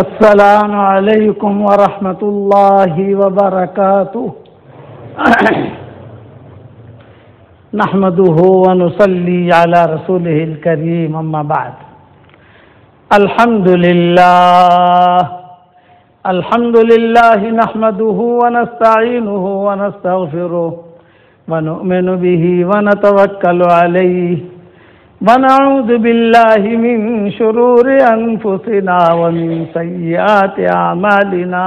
السلام علیکم ورحمۃ اللہ وبرکاتہ نحمده ونصلي على رسوله الكريم اما بعد الحمد لله نحمده ونستعينه ونستغفره ونؤمن به ونتوكل عليه ونعوذ بالله من شرور أنفسنا ومن سيئات أعمالنا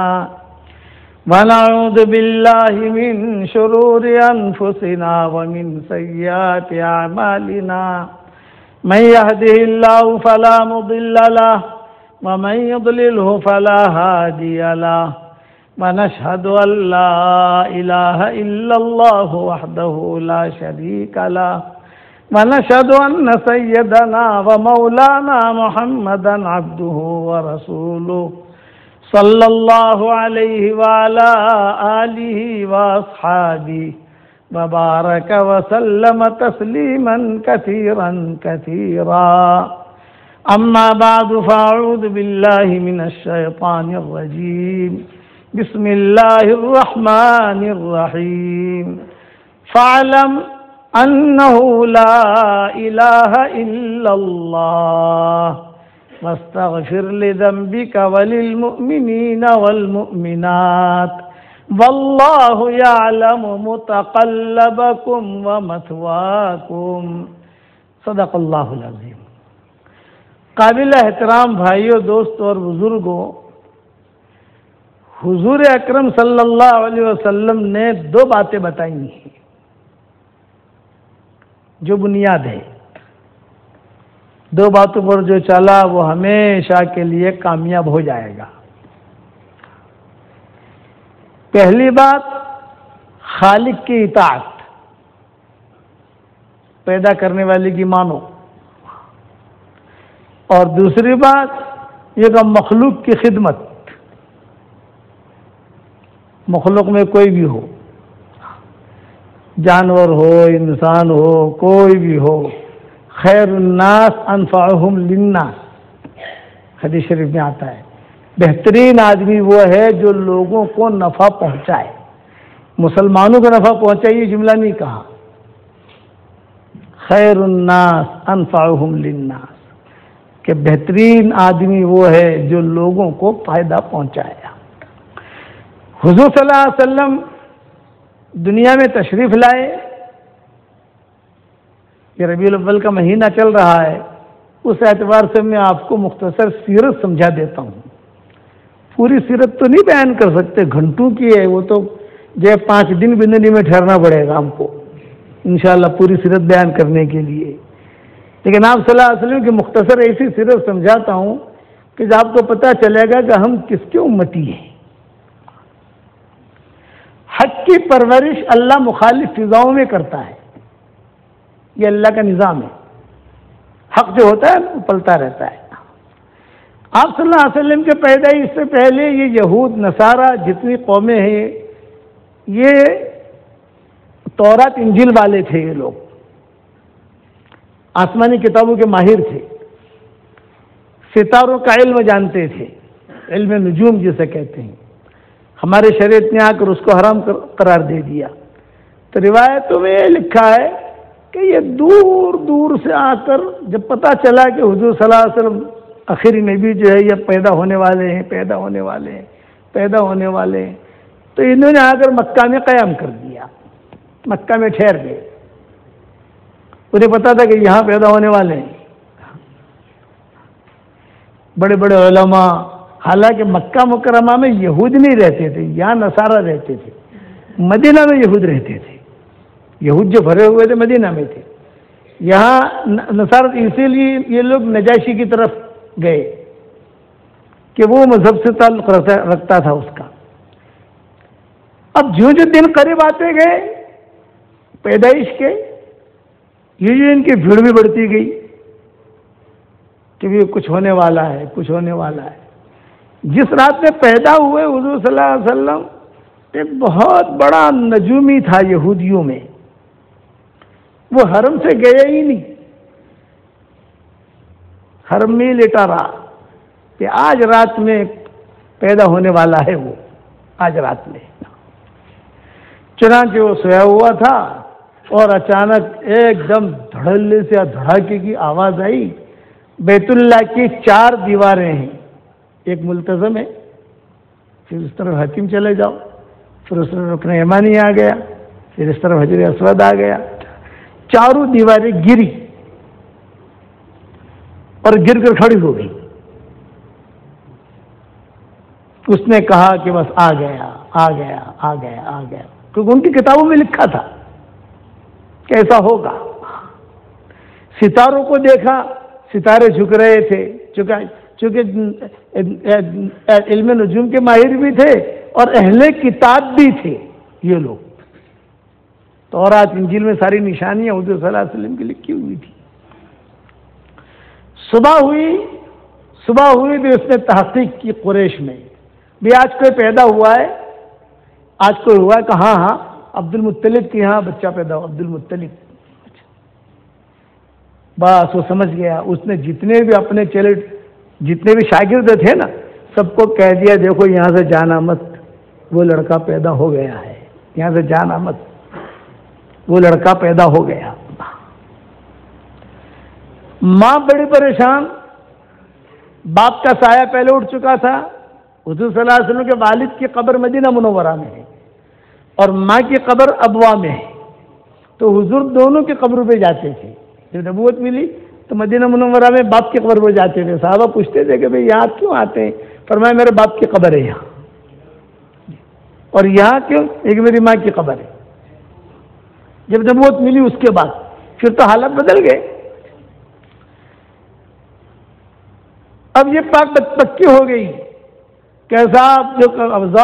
ونعوذ بالله من شرور أنفسنا ومن سيئات أعمالنا من يهده الله فلا مضل له ومن يضلله فلا هادي له ونشهد أن لا إله إلا الله وحده لا شريك له ونشهد أن سيدنا ومولانا محمدا عبده ورسوله صلى الله عليه وعلى آله وأصحابه وبارك وسلم تسليما كثيرا كثيرا أما بعد فأعوذ بالله من الشيطان الرجيم بسم الله الرحمن الرحيم فاعلم أنه لا إله إلا الله واستغفر لذنبك وللمؤمنين والمؤمنات والله يعلم متقلبكم ومثواكم صدق اللہ العظیم۔ قابل احترام بھائیوں، دوستوں اور بزرگوں، حضور اکرم صلی اللہ علیہ وسلم نے دو باتیں بتائی ہیں جو بنیاد ہے۔ دو باتوں پر جو چلا وہ ہمیشہ کے لیے کامیاب ہو جائے گا۔ پہلی بات خالق کی اطاعت، پیدا کرنے والے کی مانو، اور دوسری بات یہ کہ مخلوق کی خدمت، مخلوق میں کوئی بھی ہو، جانور ہو، انسان ہو، کوئی بھی ہو، خیر الناس انفعہم للناس، حدیث شریف میں آتا ہے بہترین آدمی وہ ہے جو لوگوں کو نفع پہنچائے۔ مسلمانوں کو نفع پہنچائے یہ جملہ نہیں کہا، خیر الناس انفعہم للناس، کہ بہترین آدمی وہ ہے جو لوگوں کو فائدہ پہنچایا۔ حضور صلی اللہ علیہ وسلم دنیا میں تشریف لائے، یہ ربیع الاول کا مہینہ چل رہا ہے، اس اعتبار سے میں آپ کو مختصر سیرت سمجھا دیتا ہوں۔ پوری سیرت تو نہیں بیان کر سکتے، گھنٹوں کی ہے وہ، تو جو 5 دن زندگی میں ٹھہرنا پڑے گا ہم کو انشاءاللہ پوری سیرت بیان کرنے کے لیے، لیکن آپ صلی اللہ علیہ وسلم کی مختصر ایسی سیرت سمجھاتا ہوں کہ جب آپ کو پتہ چلے گا کہ ہم کس کے امتی ہیں۔ حق کی پرورش اللہ مخالف فضاؤں میں کرتا ہے، یہ اللہ کا نظام ہے۔ حق جو ہوتا ہے وہ پلتا رہتا ہے۔ آپ صلی اللہ علیہ وسلم کے پیدائش سے پہلے یہ یہود نصارہ جتنی قومیں ہیں یہ تورات انجیل والے تھے، یہ لوگ آسمانی کتابوں کے ماہر تھے، ستاروں کا علم جانتے تھے، علم نجوم جسے کہتے ہیں۔ ہمارے شریعت نے آ کر اس کو حرام قرار دے دیا۔ تو روایتوں میں یہ لکھا ہے کہ یہ دور دور سے آ کر جب پتہ چلا کہ حضور صلی اللہ علیہ وسلم آخری نبی جو ہے یہ پیدا ہونے والے ہیں، تو انہوں نے آ کر مکہ میں قیام کر دیا، مکہ میں ٹھہر گئے۔ انہیں پتا تھا کہ یہاں پیدا ہونے والے ہیں بڑے بڑے علماء، حالانکہ مکہ مکرمہ میں یہود نہیں رہتے تھے، یہاں نصارہ رہتے تھے، مدینہ میں یہود رہتے تھے، یہود جو بھرے ہوئے تھے مدینہ میں تھے، یہاں نصارہ، اسی لیے یہ لوگ نجاشی کی طرف گئے کہ وہ مذہب سے تعلق رکھتا تھا اس کا۔ اب جو دن قریب آتے گئے پیدائش کے، یہ ان کی بھیڑ بھی بڑھتی گئی کہ یہ کچھ ہونے والا ہے، کچھ ہونے والا ہے۔ جس رات میں پیدا ہوئے حضور صلی اللہ علیہ وسلم ایک بہت بڑا نجومی تھا یہودیوں میں، وہ حرم سے گیا ہی نہیں، حرم میں لیٹا رہا، کہ آج رات میں پیدا ہونے والا ہے وہ، آج رات میں۔ چنانچہ وہ سویا ہوا تھا اور اچانک ایک دم دھڑلے سے دھڑاکے کی آواز آئی۔ بیت اللہ کی 4 دیواریں ہیں، ایک ملتزم ہے، پھر اس طرف حتیم چلے جاؤ، پھر اس طرف رکن یمانی آ گیا، پھر اس طرف حجر اسود آ گیا، چاروں دیواریں گری اور گر کر کھڑی ہو گئی۔ اس نے کہا کہ بس آ گیا آ گیا آ گیا آ گیا، کیونکہ ان کی کتابوں میں لکھا تھا کہ ایسا ہوگا۔ ستاروں کو دیکھا، ستارے جھک رہے تھے، چونکہ علم نجوم کے ماہر بھی تھے اور اہل کتاب بھی تھے یہ لوگ۔ تورات انجیل میں ساری نشانیاں حضور صلی اللہ علیہ وسلم کی لکھی ہوئی تھی۔ صبح ہوئی بھی اس نے تحقیق کی قریش میں، بھی آج کوئی پیدا ہوا ہے، آج کوئی ہوا ہے؟ کہاں؟ ہاں عبد المطلب کے یہاں بچہ پیدا ہوا، عبد المطلب۔ بس وہ سمجھ گیا، اس نے جتنے بھی اپنے جتنے بھی شاگرد تھے نا، سب کو کہہ دیا دیکھو یہاں سے جانا مت، وہ لڑکا پیدا ہو گیا ہے، یہاں سے جانا مت، وہ لڑکا پیدا ہو گیا۔ ماں بڑی پریشان، باپ کا سایہ پہلے اٹھ چکا تھا۔ حضور صلی اللہ علیہ وسلم کے والد کی قبر مدینہ منورہ میں ہے اور ماں کی قبر ابوا میں ہے، تو حضور دونوں کی قبروں پہ جاتے تھے۔ جب نبوت ملی تو مدینہ منورہ میں باپ کی قبر پہ جاتے تھے۔ صحابہ پوچھتے تھے کہ بھئی یہاں کیوں آتے ہیں؟ فرمایا میرے باپ کی قبر ہے یہاں، اور یہاں کیوں؟ ایک میری ماں کی قبر ہے۔ جب نبوت ملی اس کے بعد پھر تو حالت بدل گئے۔ اب یہ پاک پکی ہو گئی کہ صاحب جو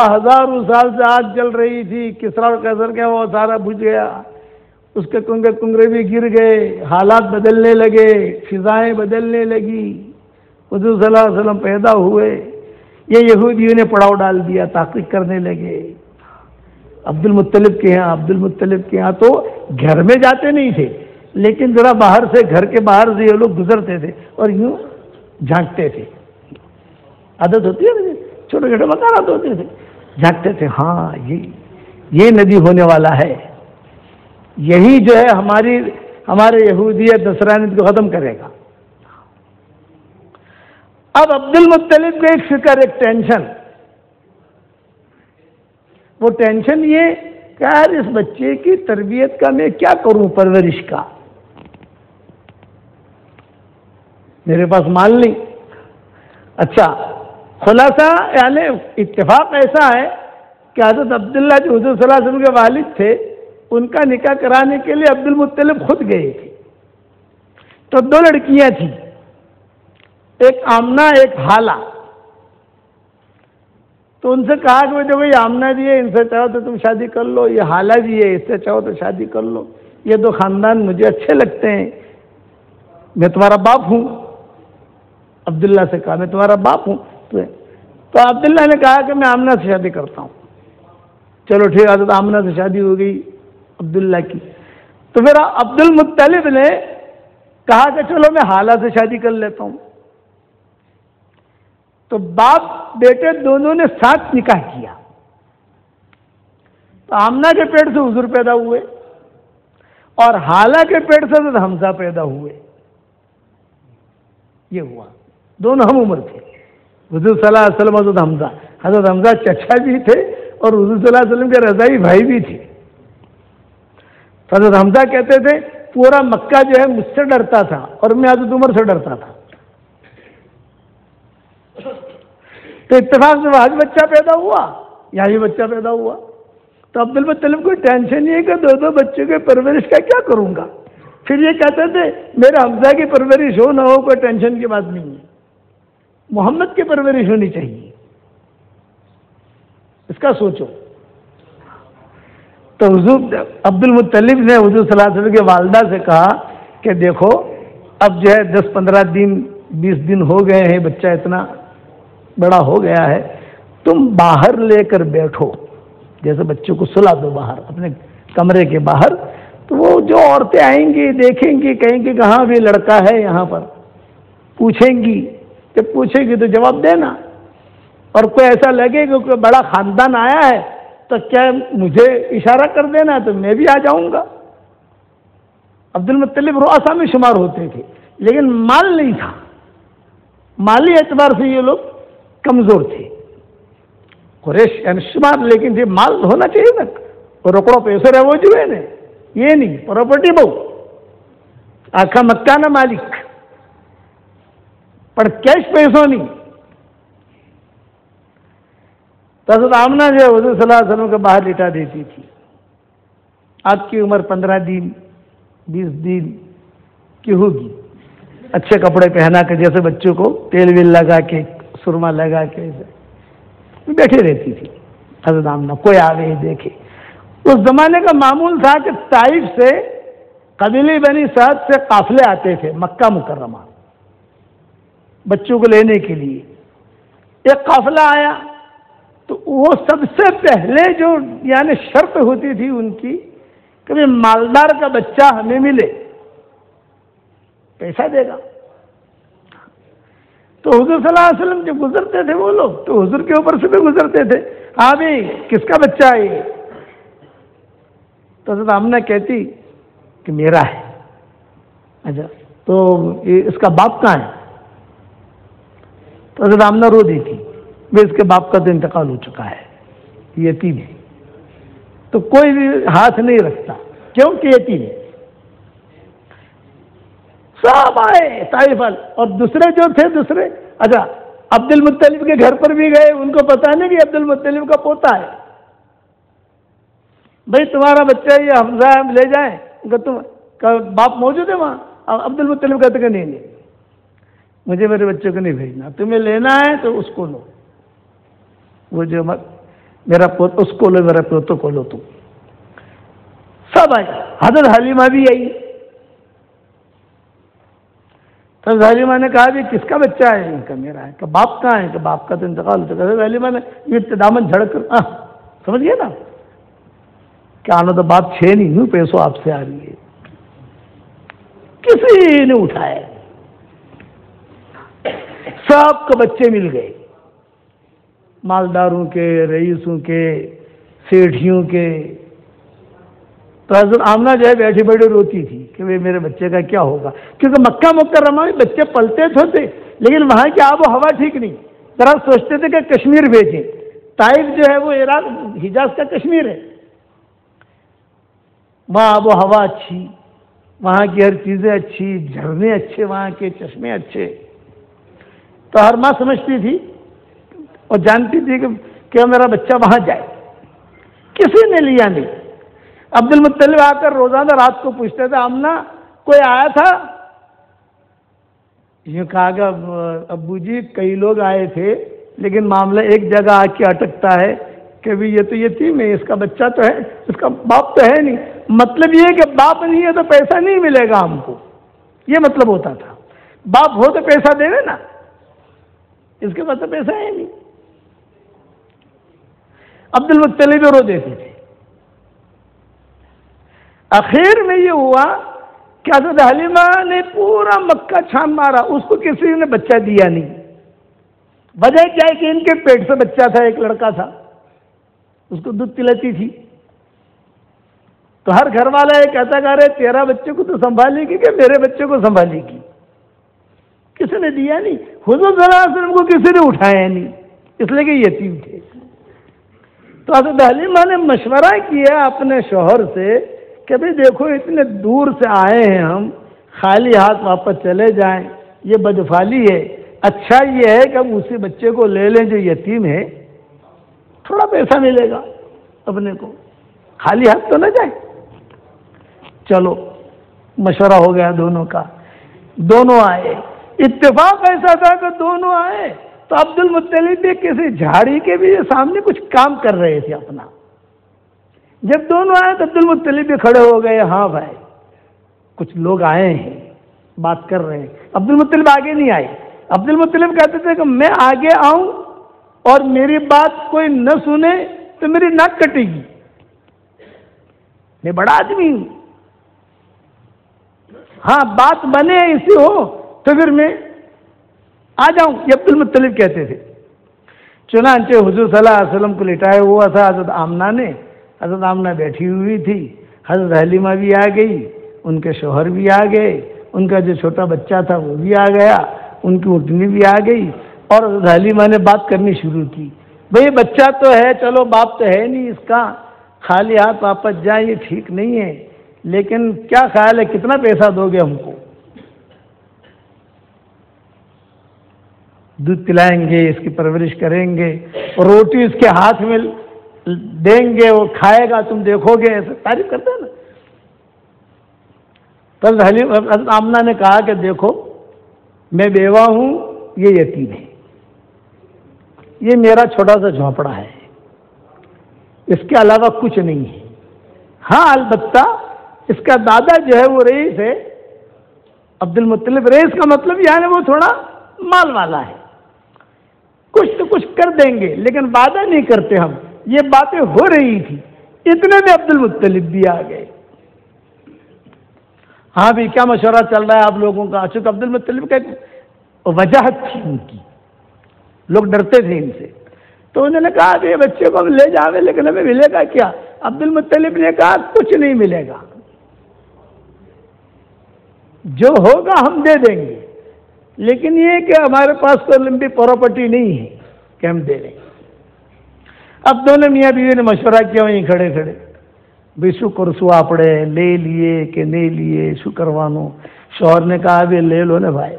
ہزاروں سال سے آگ جل رہی تھی، کسرا اور قیصر کا، وہ سارا بجھ گیا، اس کے کنگرے بھی گر گئے، حالات بدلنے لگے، فضائیں بدلنے لگی، حضور صلی اللہ علیہ وسلم پیدا ہوئے۔ یہ یہودیوں نے پڑاؤ ڈال دیا، تحقیق کرنے لگے عبد المطلب کے یہاں تو گھر میں جاتے نہیں تھے، لیکن ذرا باہر سے، گھر کے باہر سے یہ لوگ گزرتے تھے اور یوں جھانکتے تھے۔ عادت ہوتی ہے نا، چھوٹے چھوٹے مکانات ہوتے تھے، جھانکتے تھے، ہاں یہ نبی ہونے والا ہے، یہی جو ہے ہمارے یہودیت نصرانیت کو ختم کرے گا۔ اب عبد المطلب کو ایک فکر، ایک ٹینشن، وہ ٹینشن یہ کہ یار اس بچے کی تربیت کا میں کیا کروں، پرورش کا، میرے پاس مال نہیں۔ اچھا خلاصہ یعنی اتفاق ایسا ہے کہ حضرت عبداللہ جو حضور صلی اللہ علیہ وسلم کے والد تھے، ان کا نکاح کرانے کے لیے عبد المطلب خود گئے تھے۔ تو 2 لڑکیاں تھیں، ایک آمنہ ایک حالہ۔ تو ان سے کہا کہ دیکھو یہ آمنہ بھی ہے، ان سے چاہو تو تم شادی کر لو، یہ حالہ بھی ہے، اس سے چاہو تو شادی کر لو، یہ 2 خاندان مجھے اچھے لگتے ہیں، میں تمہارا باپ ہوں۔ عبداللہ سے کہا میں تمہارا باپ ہوں، تو عبداللہ نے کہا کہ میں آمنہ سے شادی کرتا ہوں۔ چلو ٹھیک، حضرت آمنہ سے شادی ہو گئی عبداللہ کی۔ تو پھر عبد المطلب نے کہا کہ چلو میں حالہ سے شادی کر لیتا ہوں۔ تو باپ بیٹے دونوں نے ساتھ نکاح کیا۔ تو آمنہ کے پیٹ سے حضور پیدا ہوئے اور حالہ کے پیٹ سے حضرت حمزہ پیدا ہوئے۔ یہ ہوا، دونوں ہم عمر تھے، حضور صلی اللہ علیہ وسلم حضرت حمزہ چچا بھی تھے اور حضور صلی اللہ علیہ وسلم کے رضائی بھائی بھی تھے۔ حضرت حمزہ کہتے تھے پورا مکہ جو ہے مجھ سے ڈرتا تھا اور میں حضرت عمر سے ڈرتا تھا۔ تو اتفاق سے وہاں بھی بچہ پیدا ہوا، یہاں بھی بچہ پیدا ہوا۔ تو عبد المطلب کوئی ٹینشن نہیں ہے کہ 2 بچوں کے پرورش کا کیا کروں گا۔ پھر یہ کہتے تھے میرے حمزہ کی پرورش ہو نہ ہو کوئی ٹینشن کی بات نہیں ہے، محمد کی پرورش ہونی چاہیے، اس کا سوچو۔ تو حضور عبد المطلب نے حضور صلی اللہ علیہ وسلم کے والدہ سے کہا کہ دیکھو اب جو ہے 10-15 دن 20 دن ہو گئے ہیں، بچہ اتنا بڑا ہو گیا ہے، تم باہر لے کر بیٹھو، جیسے بچوں کو سلا دو باہر اپنے کمرے کے باہر، تو وہ جو عورتیں آئیں گی دیکھیں گی، کہیں گی کہ ہاں بھی لڑکا ہے، یہاں پر پوچھیں گی جب پوچھے گی تو جواب دینا، اور کوئی ایسا لگے کہ کوئی بڑا خاندان آیا ہے تو کیا مجھے اشارہ کر دینا تو میں بھی آ جاؤں گا۔ عبد المطلب رؤسا میں شمار ہوتے تھے، لیکن مال نہیں تھا، مالی اعتبار سے یہ لوگ کمزور تھے، قریش یعنی شمار، لیکن یہ مال ہونا چاہیے نا، اور روکڑوں پیسے رہے وہ جو ہے نا، یہ نہیں پراپرٹی بہو آخا مکہ نہ مالک، پر کیش پیسوں نہیں۔ تو حضرت آمنہ جو ہے حضور صلی اللہ علیہ وسلم کے باہر لٹا دیتی تھی۔ آپ کی عمر 15 دن 20 دن کی ہوگی، اچھے کپڑے پہنا کے، جیسے بچوں کو تیل ویل لگا کے سرما لگا کے بیٹھی رہتی تھی حضرت آمنہ، کوئی آوے دیکھے۔ اس زمانے کا معمول تھا کہ طائف سے قبیلے بنی سعد سے قافلے آتے تھے مکہ مکرمہ بچوں کو لینے کے لیے۔ ایک قافلہ آیا تو وہ سب سے پہلے جو یعنی شرط ہوتی تھی ان کی کہ مالدار کا بچہ ہمیں ملے، پیسہ دے گا۔ تو حضور صلی اللہ علیہ وسلم جب گزرتے تھے وہ لوگ تو حضور کے اوپر سے بھی گزرتے تھے، ہاں بھی کس کا بچہ ہے یہ؟ تو حضرت آمنہ کہتی کہ میرا ہے۔ اچھا تو اس کا باپ کہاں ہے؟ تو حضرت آمنہ رو دیتی، اس کے باپ کا تو انتقال ہو چکا ہے، یتیم ہے۔ تو کوئی بھی ہاتھ نہیں رکھتا، کیونکہ یتیم ہے۔ سب آئے طائف والے، اور دوسرے جو تھے دوسرے، اچھا عبد المطلب کے گھر پر بھی گئے، ان کو پتا نہیں کہ عبد المطلب کا پوتا ہے۔ بھائی تمہارا بچہ یہ حمزہ ہے، ہم لے جائیں؟ تم باپ موجود ہے وہاں؟ عبد المطلب کہتے کہ نہیں، مجھے میرے بچے کو نہیں بھیجنا، تمہیں لینا ہے تو اس کو لو، وہ جو میرا پوت اس کو لو، میرا پوتوں کو لو۔ تم سب آئے، حضرت حلیمہ بھی آئی۔ تو حضرت حلیمہ نے کہا بھی کس کا بچہ ہے؟ ان کا میرا ہے۔ کہ باپ کہاں ہے؟ کہ باپ کا تو انتقال ہو چکا۔ حضرت حلیمہ نے یہ دامن جھڑک کر سمجھ گئے نا کہ آنا تو باپ چھ نہیں ہوں، پیسوں آپ سے آ رہی ہے۔ کسی نے اٹھایا، سب کو بچے مل گئے، مالداروں کے، رئیسوں کے، سیٹھیوں کے۔ تو حضرت آمنہ جو ہے بیٹھی بیٹھی روتی تھی کہ میرے بچے کا کیا ہوگا، کیونکہ مکہ مکرمہ میں بچے پلتے تھے، لیکن وہاں کی آب و ہوا ٹھیک نہیں۔ ذرا سوچتے تھے کہ کشمیر بھیجیں، طائف جو ہے وہ عراق حجاز کا کشمیر ہے، وہاں آب و ہوا اچھی، وہاں کی ہر چیزیں اچھی، جھرنے اچھے، وہاں کے چشمے اچھے۔ تو ہر ماں سمجھتی تھی اور جانتی تھی کہ میرا بچہ وہاں جائے، کسی نے لیا نہیں۔ عبد المطلب آ کر روزانہ رات کو پوچھتے تھے، آمنہ کوئی آیا تھا؟ یہ کہا کہ ابو جی کئی لوگ آئے تھے، لیکن معاملہ ایک جگہ آ کے اٹکتا ہے کہ بھی یہ تو یتیم ہے، اس کا بچہ تو ہے، اس کا باپ تو ہے نہیں۔ مطلب یہ کہ باپ نہیں ہے تو پیسہ نہیں ملے گا ہم کو، یہ مطلب ہوتا تھا۔ باپ ہو تو پیسہ دے نا، اس کے بعد تو پیسہ ہے نہیں۔ عبد المطلب رو دیتے تھے۔ آخر میں یہ ہوا کہ حضرت حلیمہ نے پورا مکہ چھان مارا، اس کو کسی نے بچہ دیا نہیں۔ وجہ کیا ہے کہ ان کے پیٹ سے بچہ تھا، ایک لڑکا تھا، اس کو دودھ پلاتی تھی۔ تو ہر گھر والا یہ کہتا کہ ارے تیرا بچے کو تو سنبھالے گی کہ میرے بچے کو سنبھالے گی؟ کسی نے دیا نہیں، حضور صلی اللہ علیہ وسلم کو کسی نے اٹھایا نہیں، اس لیے کہ یتیم تھے۔ تو حضرت حلیمہ نے مشورہ کیا اپنے شوہر سے کہ بھئی دیکھو اتنے دور سے آئے ہیں ہم، خالی ہاتھ واپس چلے جائیں، یہ بدفعلی ہے، اچھا یہ ہے کہ ہم اسی بچے کو لے لیں جو یتیم ہے، تھوڑا پیسہ ملے گا اپنے کو، خالی ہاتھ تو نہ جائے۔ چلو مشورہ ہو گیا دونوں کا، دونوں آئے۔ اتفاق ایسا تھا کہ دونوں آئے تو عبد المطلب بھی کسی جھاڑی کے بھی سامنے کچھ کام کر رہے تھے اپنا۔ جب دونوں آئے تو عبد المطلب بھی کھڑے ہو گئے، ہاں بھائی کچھ لوگ آئے ہیں بات کر رہے ہیں۔ عبد المطلب آگے نہیں آئے۔ عبد المطلب کہتے تھے کہ میں آگے آؤں اور میری بات کوئی نہ سنے تو میری ناک کٹے گی، میں بڑا آدمی ہوں، ہاں بات بنے ایسی ہو تو پھر میں آ جاؤں، یہ عبد المطلب کہتے تھے۔ چنانچہ حضور صلی اللہ علیہ وسلم کو لٹایا ہوا تھا حضرت آمنہ نے، حضرت آمنہ بیٹھی ہوئی تھی، حضرت حلیمہ بھی آ گئی، ان کے شوہر بھی آ گئے، ان کا جو چھوٹا بچہ تھا وہ بھی آ گیا، ان کی اٹھنی بھی آ گئی، اور حضرت حلیمہ نے بات کرنی شروع کی، بھئی بچہ تو ہے، چلو باپ تو ہے نہیں اس کا، خالی ہاتھ واپس جائیں یہ ٹھیک نہیں ہے، لیکن کیا خیال ہے کتنا پیسہ دو گے ہم کو؟ دودھ پلائیں گے، اس کی پرورش کریں گے، روٹی اس کے ہاتھ میں دیں گے، وہ کھائے گا، تم دیکھو گے، ایسے تعریف کرتے ہیں نا۔ حضرت آمنہ نے کہا کہ دیکھو میں بیوہ ہوں، یہ یتیم ہے، یہ میرا چھوٹا سا جھونپڑا ہے، اس کے علاوہ کچھ نہیں ہے، ہاں البتہ اس کا دادا جو ہے وہ رئیس ہے، عبد المطلب، رئیس کا مطلب یعنی وہ تھوڑا مال والا ہے، کچھ تو کچھ کر دیں گے، لیکن وعدہ نہیں کرتے ہم۔ یہ باتیں ہو رہی تھی، اتنے میں عبد المطلب بھی آ گئے۔ ہاں بھی کیا مشورہ چل رہا ہے آپ لوگوں کا؟ چونکہ عبد المطلب کا ایک وجاہت تھی ان کی، لوگ ڈرتے تھے ان سے، تو انہوں نے کہا کہ یہ بچے کو ہم لے جاوے لیکن ہمیں ملے گا کیا؟ عبد المطلب نے کہا کچھ نہیں ملے گا، جو ہوگا ہم دے دیں گے، لیکن یہ کہ ہمارے پاس کوئی لمبی پراپرٹی نہیں ہے کہ ہم دے دیں۔ اب دونوں میاں بیوی نے مشورہ کیا وہیں کھڑے کھڑے، بھئی شو کرسو آپڑے لے لیے کہ نہیں لیے، شو کروانو؟ شوہر نے کہا بھی لے لو نا بھائی،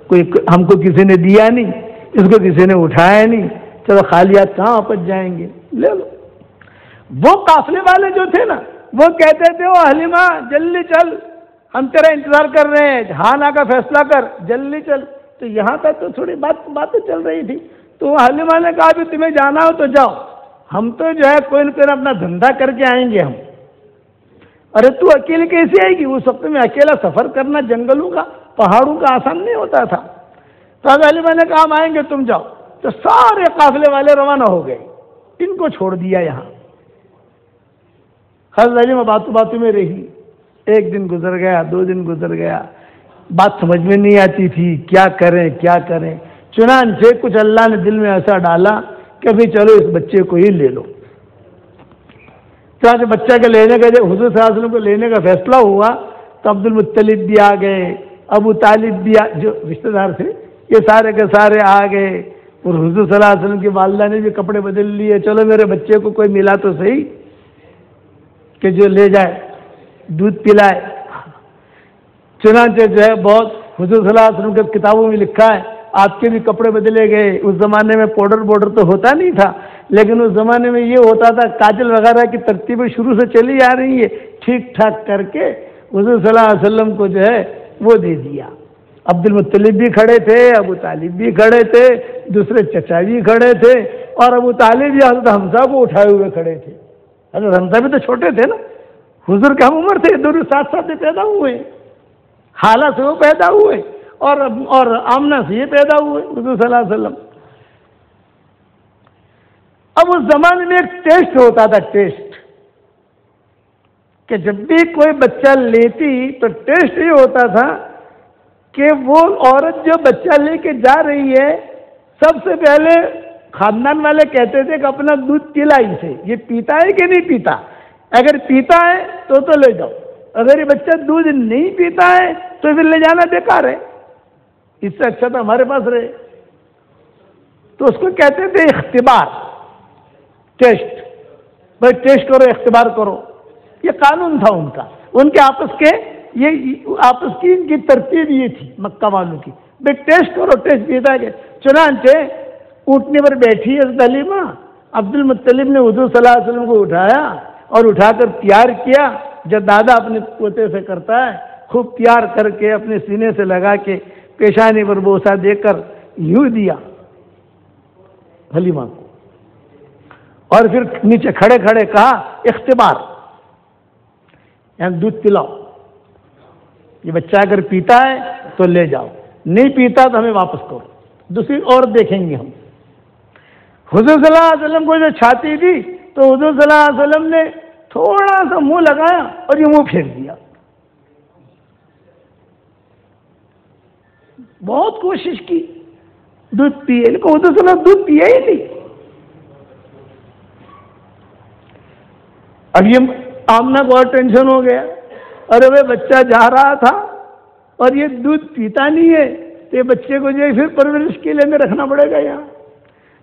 کوئی ہم کو کسی نے دیا نہیں، اس کو کسی نے اٹھایا نہیں، چلو خالیات کہاں واپس جائیں گے، لے لو۔ وہ قافلے والے جو تھے نا وہ کہتے تھے، او حلیمہ جلدی چل، ہم تیرا انتظار کر رہے ہیں، ہاں نہ کا فیصلہ کر، جلدی چل۔ تو یہاں تک تو تھوڑی باتیں چل رہی تھی، تو حلیمہ نے کہا بھی تمہیں جانا ہو تو جاؤ، ہم تو جو ہے کوئی نہ کوئی اپنا دھندا کر کے آئیں گے ہم۔ ارے تو اکیلے کیسے آئے گی؟ اس وقت میں اکیلا سفر کرنا جنگلوں کا پہاڑوں کا آسان نہیں ہوتا تھا۔ تو اب حلیمہ نے کہا ہم آئیں گے تم جاؤ۔ تو سارے قافلے والے روانہ ہو گئے، ان کو چھوڑ دیا یہاں۔ حضرت حلیمہ باتوں باتوں میں رہی، ایک دن گزر گیا، 2 دن گزر گیا، بات سمجھ میں نہیں آتی تھی کیا کریں کیا کریں۔ چنانچہ کچھ اللہ نے دل میں ایسا ڈالا کہ بھی چلو اس بچے کو ہی لے لو۔ چنانچہ بچہ کے لینے کا، جب حضور صلی اللہ علیہ وسلم کو لینے کا فیصلہ ہوا تو عبد المطلب بھی آ گئے، ابو طالب بھی جو رشتہ دار تھے یہ سارے کے سارے آ گئے، اور حضور صلی اللہ علیہ وسلم کی والدہ نے بھی کپڑے بدل لیے، چلو میرے بچے کو کوئی ملا تو صحیح کہ جو لے جائے دودھ پلائے۔ چنانچہ جو ہے بہت حضور صلی اللہ علیہ وسلم کے کتابوں میں لکھا ہے آپ کے بھی کپڑے بدلے گئے۔ اس زمانے میں پاؤڈر تو ہوتا نہیں تھا، لیکن اس زمانے میں یہ ہوتا تھا کاجل وغیرہ کی ترتیبیں شروع سے چلی آ رہی ہے، ٹھیک ٹھاک کر کے حضور صلی اللہ علیہ وسلم کو جو ہے وہ دے دیا۔ عبد المطلب بھی کھڑے تھے، ابو طالب بھی کھڑے تھے، دوسرے چچا بھی کھڑے تھے، اور ابو طالب یا حضرت حمزہ کو اٹھائے ہوئے کھڑے تھے۔ حضرت حمزہ بھی تو چھوٹے تھے نا، حضور کی ہم عمر تھے، دونوں ساتھ ساتھ پیدا ہوئے، حالہ سے وہ پیدا ہوئے اور آمنہ سے یہ پیدا ہوئے حضور صلی اللہ علیہ وسلم۔ اب اس زمانے میں ایک ٹیسٹ ہوتا تھا، ٹیسٹ، کہ جب بھی کوئی بچہ لیتی تو ٹیسٹ یہ ہوتا تھا کہ وہ عورت جو بچہ لے کے جا رہی ہے سب سے پہلے خاندان والے کہتے تھے کہ اپنا دودھ پلا اسے، یہ پیتا ہے کہ نہیں پیتا، اگر پیتا ہے تو لے جاؤ، اگر یہ بچہ دودھ نہیں پیتا ہے تو پھر لے جانا بیکار ہے، اس سے اچھا تو ہمارے پاس رہے۔ تو اس کو کہتے تھے اختبار، ٹیسٹ، بھائی ٹیسٹ کرو، اختبار کرو، یہ قانون تھا ان کا، ان کے آپس کی ان کی ترتیب یہ تھی مکہ والوں کی، بھائی ٹیسٹ کرو، ٹیسٹ پیتا ہے۔ چنانچہ اونٹنے پر بیٹھی حضرت حلیمہ، عبد المطلب نے حضور صلی اللہ علیہ وسلم کو اٹھایا اور اٹھا کر پیار کیا، جب دادا اپنے پوتے سے کرتا ہے، خوب پیار کر کے اپنے سینے سے لگا کے پیشانی پر بوسہ دے کر یوں دیا حلیمہ کو، اور پھر نیچے کھڑے کھڑے کہا اختبار، یعنی دودھ پلاؤ، یہ بچہ اگر پیتا ہے تو لے جاؤ، نہیں پیتا تو ہمیں واپس کرو، دوسری اور دیکھیں گے ہم۔ حضور صلی اللہ علیہ وسلم کو جو چھاتی تھی تو حضور صلی اللہ علیہ وسلم نے تھوڑا سا منہ لگایا اور یہ منہ پھیر دیا، بہت کوشش کی دودھ پیے، لیکن حضور صلی اللہ علیہ وسلم دودھ پیا ہی نہیں۔ اب یہ آمنہ کو اور ٹینشن ہو گیا، ارے وہ بچہ جا رہا تھا اور یہ دودھ پیتا نہیں ہے، تو یہ بچے کو جو ہے پھر پرورش کے لیے رکھنا پڑے گا یہاں۔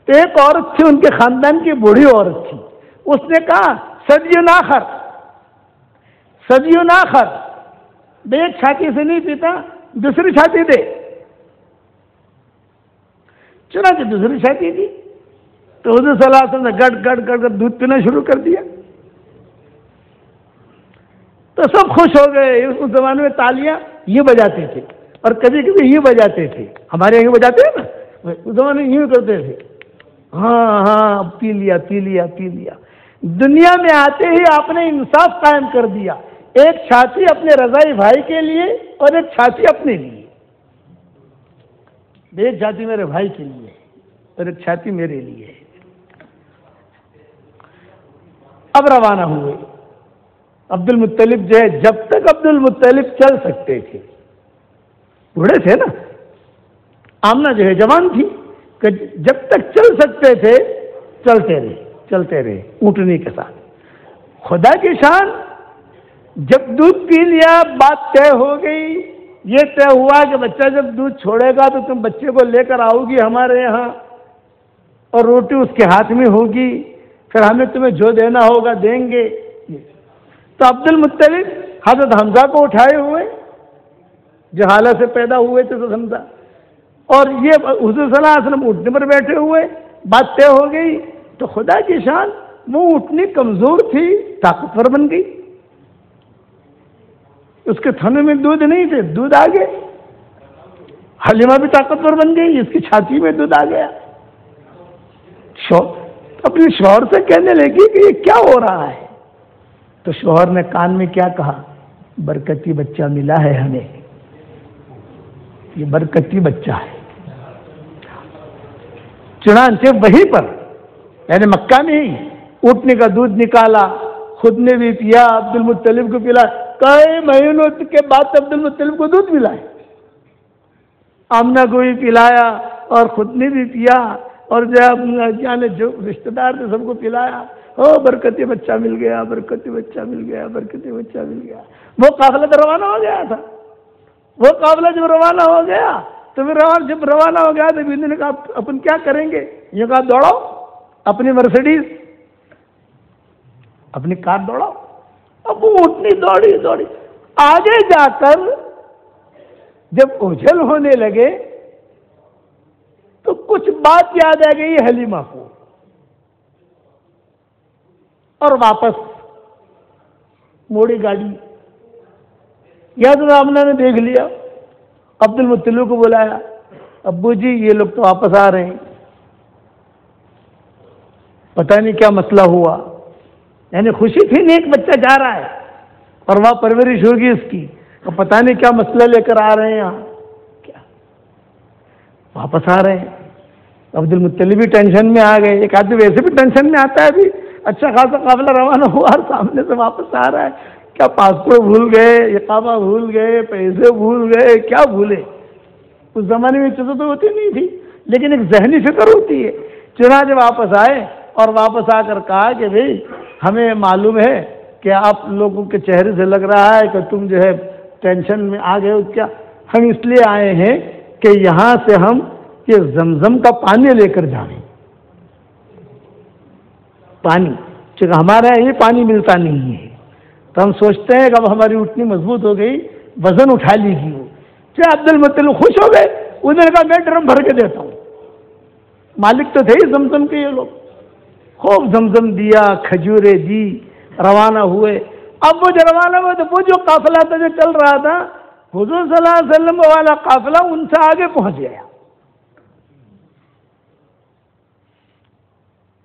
تو ایک عورت تھی، ان کے خاندان کی بوڑھی عورت تھی، اس نے کہا صدیوں آخر ایک چھاتی سے نہیں پیتا، دوسری چھاتی دے۔ چنانچہ دوسری چھاتی دی تو حضور صلی اللہ علیہ وسلم نے گڑ گڑ گڑ گڑ دودھ پینا شروع کر دیا۔ تو سب خوش ہو گئے۔ اس زمانے میں تالیاں یہ بجاتے تھے اور کبھی کبھی یہ بجاتے تھے، ہمارے یہاں بجاتے ہیں نا، اس زمانے میں یوں کرتے تھے، ہاں ہاں پی لیا پی لیا پی لیا۔ دنیا میں آتے ہی آپ نے انصاف قائم کر دیا، ایک چھاتی اپنے رضائی بھائی کے لیے اور ایک چھاتی اپنے لیے، ایک چھاتی میرے بھائی کے لیے اور ایک چھاتی میرے لیے۔ اب روانہ ہوئے۔ عبد المطلب جو ہے، جب تک عبد المطلب چل سکتے تھے، بوڑھے تھے نا، آمنہ جو ہے جوان تھی، کہ جب تک چل سکتے تھے چلتے رہے اونٹنی کے ساتھ۔ خدا کی شان، جب دودھ پی لیا بات طے ہو گئی، یہ طے ہوا کہ بچہ جب دودھ چھوڑے گا تو تم بچے کو لے کر آؤ گی ہمارے یہاں اور روٹی اس کے ہاتھ میں ہوگی، پھر ہمیں تمہیں جو دینا ہوگا دیں گے۔ تو عبد المطلب حضرت حمزہ کو اٹھائے ہوئے، جو حالت سے پیدا ہوئے تھے تو حمزہ، اور یہ حضور صلی اللہ علیہ وسلم اٹھنے پر بیٹھے ہوئے، بات طے ہو گئی۔ تو خدا کی شان، وہ اٹھنی کمزور تھی، طاقتور بن گئی۔ اس کے تھنے میں دودھ نہیں تھے، دودھ آ گئے۔ حلیمہ بھی طاقتور بن گئی، اس کی چھاتی میں دودھ آ گیا۔ اپنے شوہر سے کہنے لگی کہ یہ کیا ہو رہا ہے؟ تو شوہر نے کان میں کیا کہا؟ برکتی بچہ ملا ہے ہمیں، یہ برکتی بچہ ہے۔ چنانچہ وہیں پر، یعنی مکہ میں ہی اونٹنے کا دودھ نکالا، خود نے بھی پیا، عبد المطلب کو پلا۔ کئی مہینوں کے بعد عبد المطلب کو دودھ ملا ہے، آمنہ کو بھی پلایا اور خود نے بھی پیا، اور جو رشتہ دار تھے سب کو پلایا۔ برکتی بچہ مل گیا، برکتی بچہ مل گیا، برکتی بچہ مل گیا۔ وہ قافلہ تو روانہ ہو گیا تھا۔ وہ قافلہ جب روانہ ہو گیا تو پھر جب روانہ ہو گیا تو بیوی نے کہا اپن کیا کریں گے؟ یہ کہا دوڑاؤ اپنی مرسیڈیز، اپنی کار دوڑاؤ۔ اب وہ اٹھنی دوڑی آگے جا کر جب اجل ہونے لگے تو کچھ بات یاد آ گئی حلیمہ کو، اور واپس موڑی گاڑی۔ یا تو آمنہ نے دیکھ لیا، عبد المطلب کو بلایا، ابو جی یہ لوگ تو واپس آ رہے ہیں، پتہ نہیں کیا مسئلہ ہوا۔ یعنی خوشی تھی، نیک بچہ جا رہا ہے اور وہاں پرورش ہوگی اس کی، اور پتہ نہیں کیا مسئلہ لے کر آ رہے ہیں یہاں، کیا واپس آ رہے ہیں۔ عبد المطلب بھی ٹینشن میں آ گئے، ایک آدمی ویسے بھی ٹینشن میں آتا ہے، ابھی اچھا خاصا قافلہ روانہ ہوا اور سامنے سے واپس آ رہا ہے، کیا پاسپورٹ بھول گئے، اقامہ بھول گئے، پیسے بھول گئے، کیا بھولے؟ اس زمانے میں چیزیں تو ہوتی نہیں تھی، لیکن ایک ذہنی فکر ہوتی ہے۔ چنانچہ واپس آئے اور واپس آ کر کہا کہ بھئی ہمیں معلوم ہے کہ آپ لوگوں کے چہرے سے لگ رہا ہے کہ تم جو ہے ٹینشن میں آ گئے ہو، کیا ہم اس لیے آئے ہیں کہ یہاں سے ہم یہ زمزم کا پانی لے کر جائیں، پانی، چونکہ ہمارے یہاں یہ پانی ملتا نہیں ہے، تو ہم سوچتے ہیں کہ اب ہماری اٹھنی مضبوط ہو گئی، وزن اٹھا لی گی وہ۔ عبد المطلب خوش ہو گئے، انہوں نے کہا میں ڈرم بھر کے دیتا ہوں، مالک تو تھے ہی زمزم کے یہ لوگ۔ خوب زمزم دیا، کھجورے دی، روانہ ہوئے۔ اب وہ جو روانہ ہوئے تو وہ جو قافلہ تھا جو چل رہا تھا، حضور صلی اللہ علیہ وسلم والا قافلہ ان سے آگے پہنچ گیا،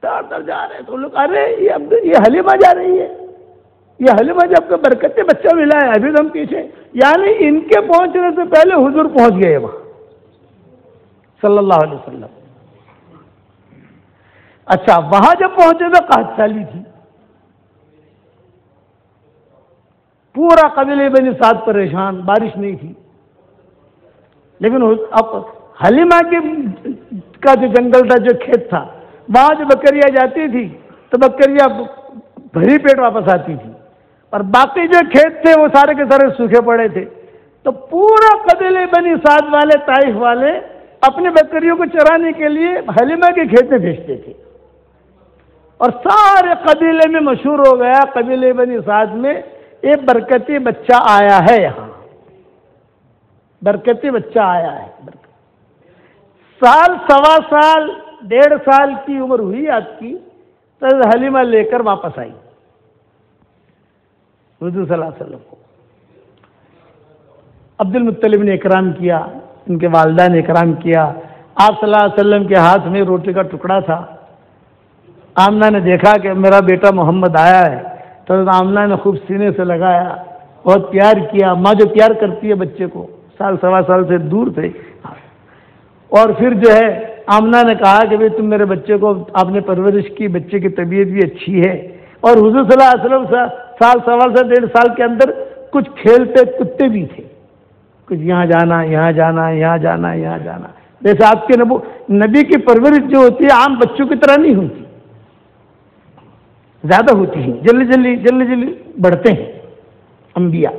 تر جا رہے تو لوگ، ارے یہ حلیمہ جا رہی ہے، یہ حلیمہ جب کا برکت بچہ ملا ہے، ابھی تو ہم پیچھے، یعنی ان کے پہنچنے سے پہلے حضور پہنچ گئے وہاں صلی اللہ علیہ وسلم۔ اچھا، وہاں جب پہنچے تو قحط سالی تھی، پورا قبیلہ بنی سعد پریشان، بارش نہیں تھی۔ لیکن اب حلیمہ کا جو جنگل تھا، جو کھیت تھا، وہاں جو بکریاں جاتی تھی تو بکریاں بھری پیٹ واپس آتی تھی، اور باقی جو کھیت تھے وہ سارے کے سارے سوکھے پڑے تھے. تو پورا قبیلے بنی سعد والے، طائف والے اپنی بکریوں کو چرانے کے لیے حلیمہ کے کھیت میں بھیجتے تھے، اور سارے قبیلے میں مشہور ہو گیا، قبیلے بنی سعد میں ایک برکتی بچہ آیا ہے، یہاں برکتی بچہ آیا ہے. سال، سوا سال، 1.5 سال کی عمر ہوئی آپ کی تو حلیمہ لے کر واپس آئی حضور صلی اللہ علیہ وسلم کو. عبد المطلب نے اکرام کیا، ان کے والدہ نے اکرام کیا. آپ صلی اللہ علیہ وسلم کے ہاتھ میں روٹی کا ٹکڑا تھا. آمنہ نے دیکھا کہ میرا بیٹا محمد آیا ہے تو آمنہ نے خوب سینے سے لگایا، بہت پیار کیا. ماں جو پیار کرتی ہے بچے کو، سال، سوا سال سے دور تھے. اور پھر جو ہے آمنہ نے کہا کہ بھئی تم میرے بچے کو آپ نے پرورش کی، بچے کی طبیعت بھی اچھی ہے. اور حضور صلی اللہ علیہ وسلم سال، سوا سال، 1.5 سال کے اندر کچھ کھیلتے کتے بھی تھے، کچھ یہاں جانا، یہاں جانا، یہاں جانا، یہاں جانا. جیسے آپ کے نبی کی پرورش جو ہوتی ہے عام بچوں کی طرح نہیں ہوتی، زیادہ ہوتی ہے، جلدی جلدی بڑھتے ہیں انبیاء،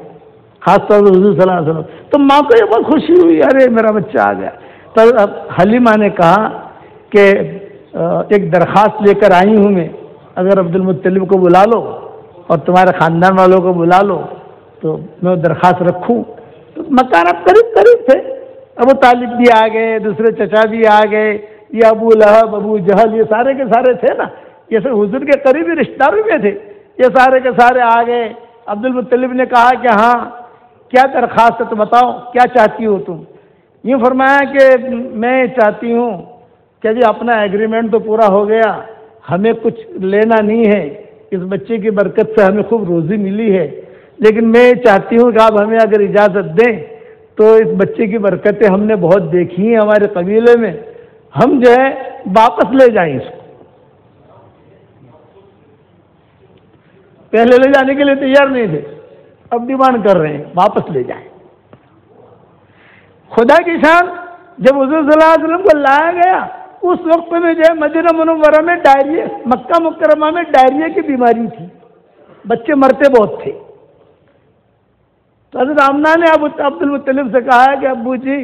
خاص طور پر حضور صلی اللہ علیہ وسلم. تو ماں کو یہ بہت خوشی ہوئی، ارے میرا بچہ آ گیا. تو حلیمہ نے کہا کہ ایک درخواست لے کر آئی ہوں میں، اگر عبد المطلب کو بلا لو اور تمہارے خاندان والوں کو بلا لو تو میں درخواست رکھوں. تو مکان اب قریب تھے، ابو طالب بھی آ گئے، دوسرے چچا بھی آ گئے، یہ ابو لہب، ابو جہل، یہ سارے کے سارے تھے نا، یہ سب حضور کے قریبی رشتہ دار بھی تھے، یہ سارے کے سارے آ گئے. عبد المطلب نے کہا کہ ہاں کیا درخواست ہے تو بتاؤ، کیا چاہتی ہو تم؟ یوں فرمایا کہ میں چاہتی ہوں کہ جی اپنا ایگریمنٹ تو پورا ہو گیا، ہمیں کچھ لینا نہیں ہے، اس بچے کی برکت سے ہمیں خوب روزی ملی ہے، لیکن میں چاہتی ہوں کہ آپ ہمیں اگر اجازت دیں تو اس بچے کی برکتیں ہم نے بہت دیکھی ہیں ہمارے قبیلے میں، ہم جو ہے واپس لے جائیں اس کو. پہلے لے جانے کے لیے تیار نہیں تھے، اب ڈیمانڈ کر رہے ہیں واپس لے جائیں. خدا کی شان، جب حضور صلی اللہ علیہ وسلم کو لایا گیا اس وقت میں جو ہے مدینہ منورہ میں ڈائریا، مکہ مکرمہ میں ڈائریا کی بیماری تھی، بچے مرتے بہت تھے. تو حضرت آمنہ نے عبد المطلب سے کہا کہ ابو جی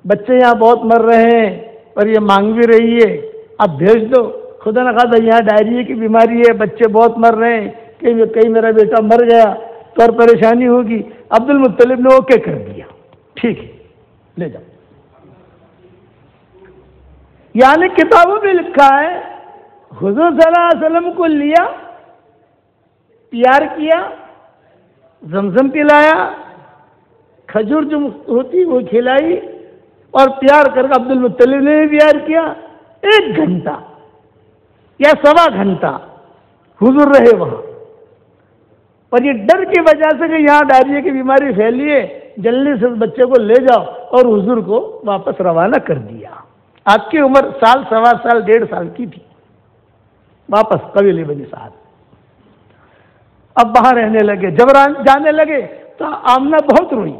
بچے یہاں بہت مر رہے ہیں اور یہ مانگ بھی رہی ہے، آپ بھیج دو. خدا نے کہا تھا یہاں ڈائریا کی بیماری ہے، بچے بہت مر رہے ہیں، کہیں میرا بیٹا مر گیا تو اور پریشانی ہوگی. عبد المطلب نے اوکے کر دیا، ٹھیک ہے لے جاؤ. یعنی کتابوں میں لکھا ہے حضور صلی اللہ علیہ وسلم کو لیا، پیار کیا، زمزم پلایا، کھجور جو ہوتی وہ کھلائی، اور پیار کر کے عبد المطلب نے بھی پیار کیا. 1 گھنٹہ یا 1.25 گھنٹہ حضور رہے وہاں، اور یہ ڈر کی وجہ سے کہ یہاں ڈائریا کی بیماری پھیلی ہے، جلدی سے بچے کو لے جاؤ، اور حضور کو واپس روانہ کر دیا. آپ کی عمر سال، سوا سال، 1.5 سال کی تھی. واپس قبیلے بنی سعد. اب وہاں رہنے لگے. جب جانے لگے تو آمنہ بہت روئی،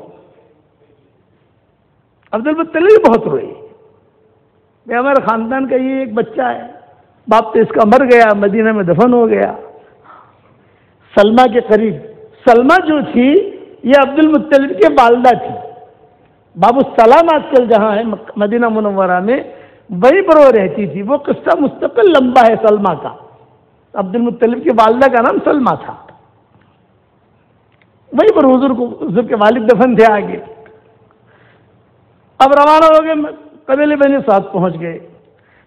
عبد المطلب بہت روئی. ہمارے خاندان کا یہ ایک بچہ ہے، باپ تو اس کا مر گیا، مدینہ میں دفن ہو گیا. سلمہ کے قریب، سلمہ جو تھی یہ عبد المطلب کی والدہ تھی. باب السلام آج کل جہاں ہے مدینہ منورہ میں، وہیں پر وہ رہتی تھی. وہ قصہ مستقل لمبا ہے سلمہ کا. عبد المطلب کی والدہ کا نام سلمہ تھا. وہیں پر حضور کے والد دفن تھے. آگے اب روانہ ہو گئے، قبیلے بنی سعد پہنچ گئے.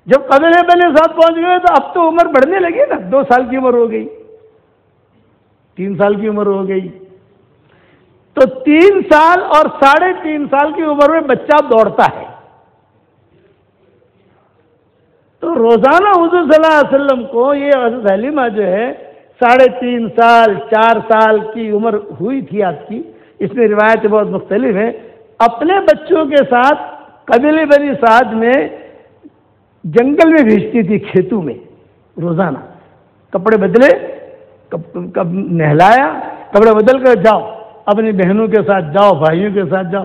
جب قبیلے بنی سعد پہنچ گئے تو اب تو عمر بڑھنے لگی نا، 2 سال کی عمر ہو گئی، 3 سال کی عمر ہو گئی. تو 3 سال اور 3.5 سال کی عمر میں بچہ دوڑتا ہے. تو روزانہ حضور صلی اللہ علیہ وسلم کو یہ حضرت حلیمہ جو ہے 3.5 سال 4 سال کی عمر ہوئی تھی آپ کی، اس میں روایتیں بہت مختلف ہیں، اپنے بچوں کے ساتھ قبیلے بنی سعد میں جنگل میں بھیجتی تھی، کھیتوں میں روزانہ. کپڑے بدلے، نہلایا، کپڑے بدل کر جاؤ، اپنی بہنوں کے ساتھ جاؤ، بھائیوں کے ساتھ جاؤ.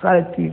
3.5